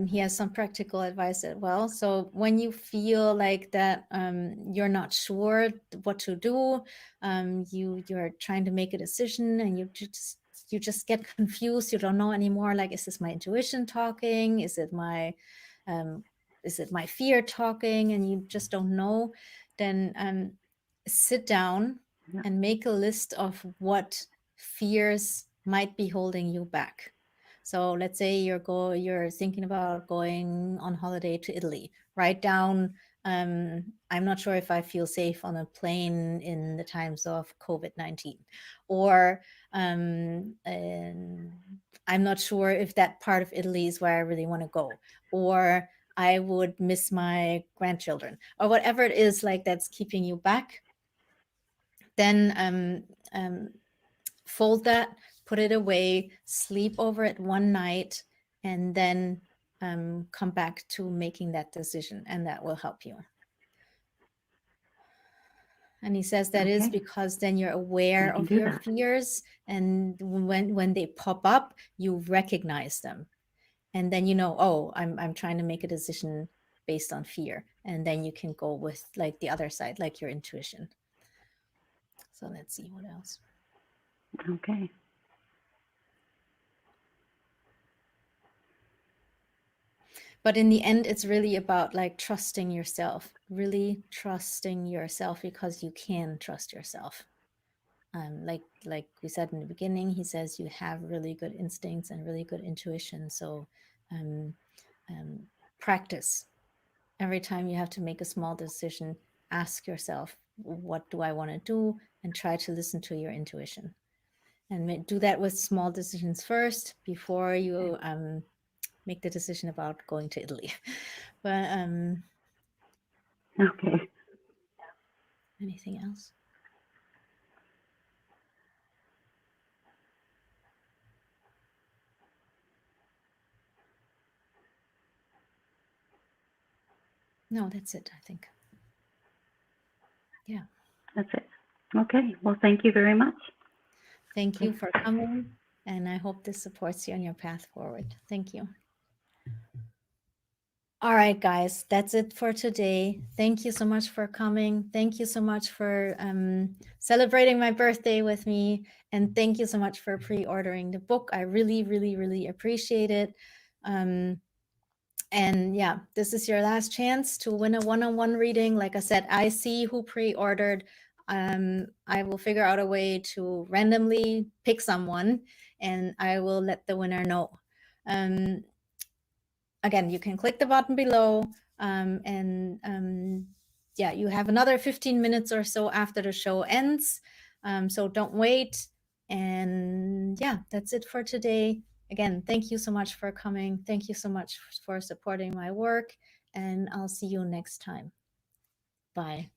Speaker 1: he has some practical advice as well. So when you feel like that you're not sure what to do, you're trying to make a decision and you just get confused. You don't know anymore. Like, is this my intuition talking? Is it my fear talking? And you just don't know. Then sit down and make a list of what fears might be holding you back. So let's say you're thinking about going on holiday to Italy. Write down, I'm not sure if I feel safe on a plane in the times of COVID-19, or I'm not sure if that part of Italy is where I really want to go, or I would miss my grandchildren, or whatever it is like that's keeping you back. then fold that, put it away, sleep over it one night, and then come back to making that decision, and that will help you. And he says that is
Speaker 4: Okay.
Speaker 1: because then you're aware
Speaker 4: I can
Speaker 1: of
Speaker 4: do
Speaker 1: your
Speaker 4: that.
Speaker 1: fears, and when they pop up, you recognize them, and then you know, oh, I'm trying to make a decision based on fear, and then you can go with like the other side, like your intuition. So let's see what else.
Speaker 4: Okay.
Speaker 1: But in the end, it's really about like trusting yourself, really trusting yourself, because you can trust yourself. Like we said in the beginning, he says you have really good instincts and really good intuition. So practice. Every time you have to make a small decision, ask yourself, what do I want to do? And try to listen to your intuition. And do that with small decisions first before you make the decision about going to Italy. But
Speaker 4: Okay.
Speaker 1: anything else? No, that's it, I think. Yeah.
Speaker 4: That's it. Okay. Well, thank you very much.
Speaker 1: Thank you for coming, and I hope this supports you on your path forward. Thank you. All right, guys, that's it for today. Thank you so much for coming. Thank you so much for celebrating my birthday with me. And thank you so much for pre-ordering the book. I really, really, really appreciate it. And yeah, this is your last chance to win a one-on-one reading. Like I said, I see who pre-ordered. I will figure out a way to randomly pick someone, and I will let the winner know. Again, you can click the button below, and yeah, you have another 15 minutes or so after the show ends. So don't wait. And yeah, that's it for today. Again, thank you so much for coming. Thank you so much for supporting my work, and I'll see you next time. Bye.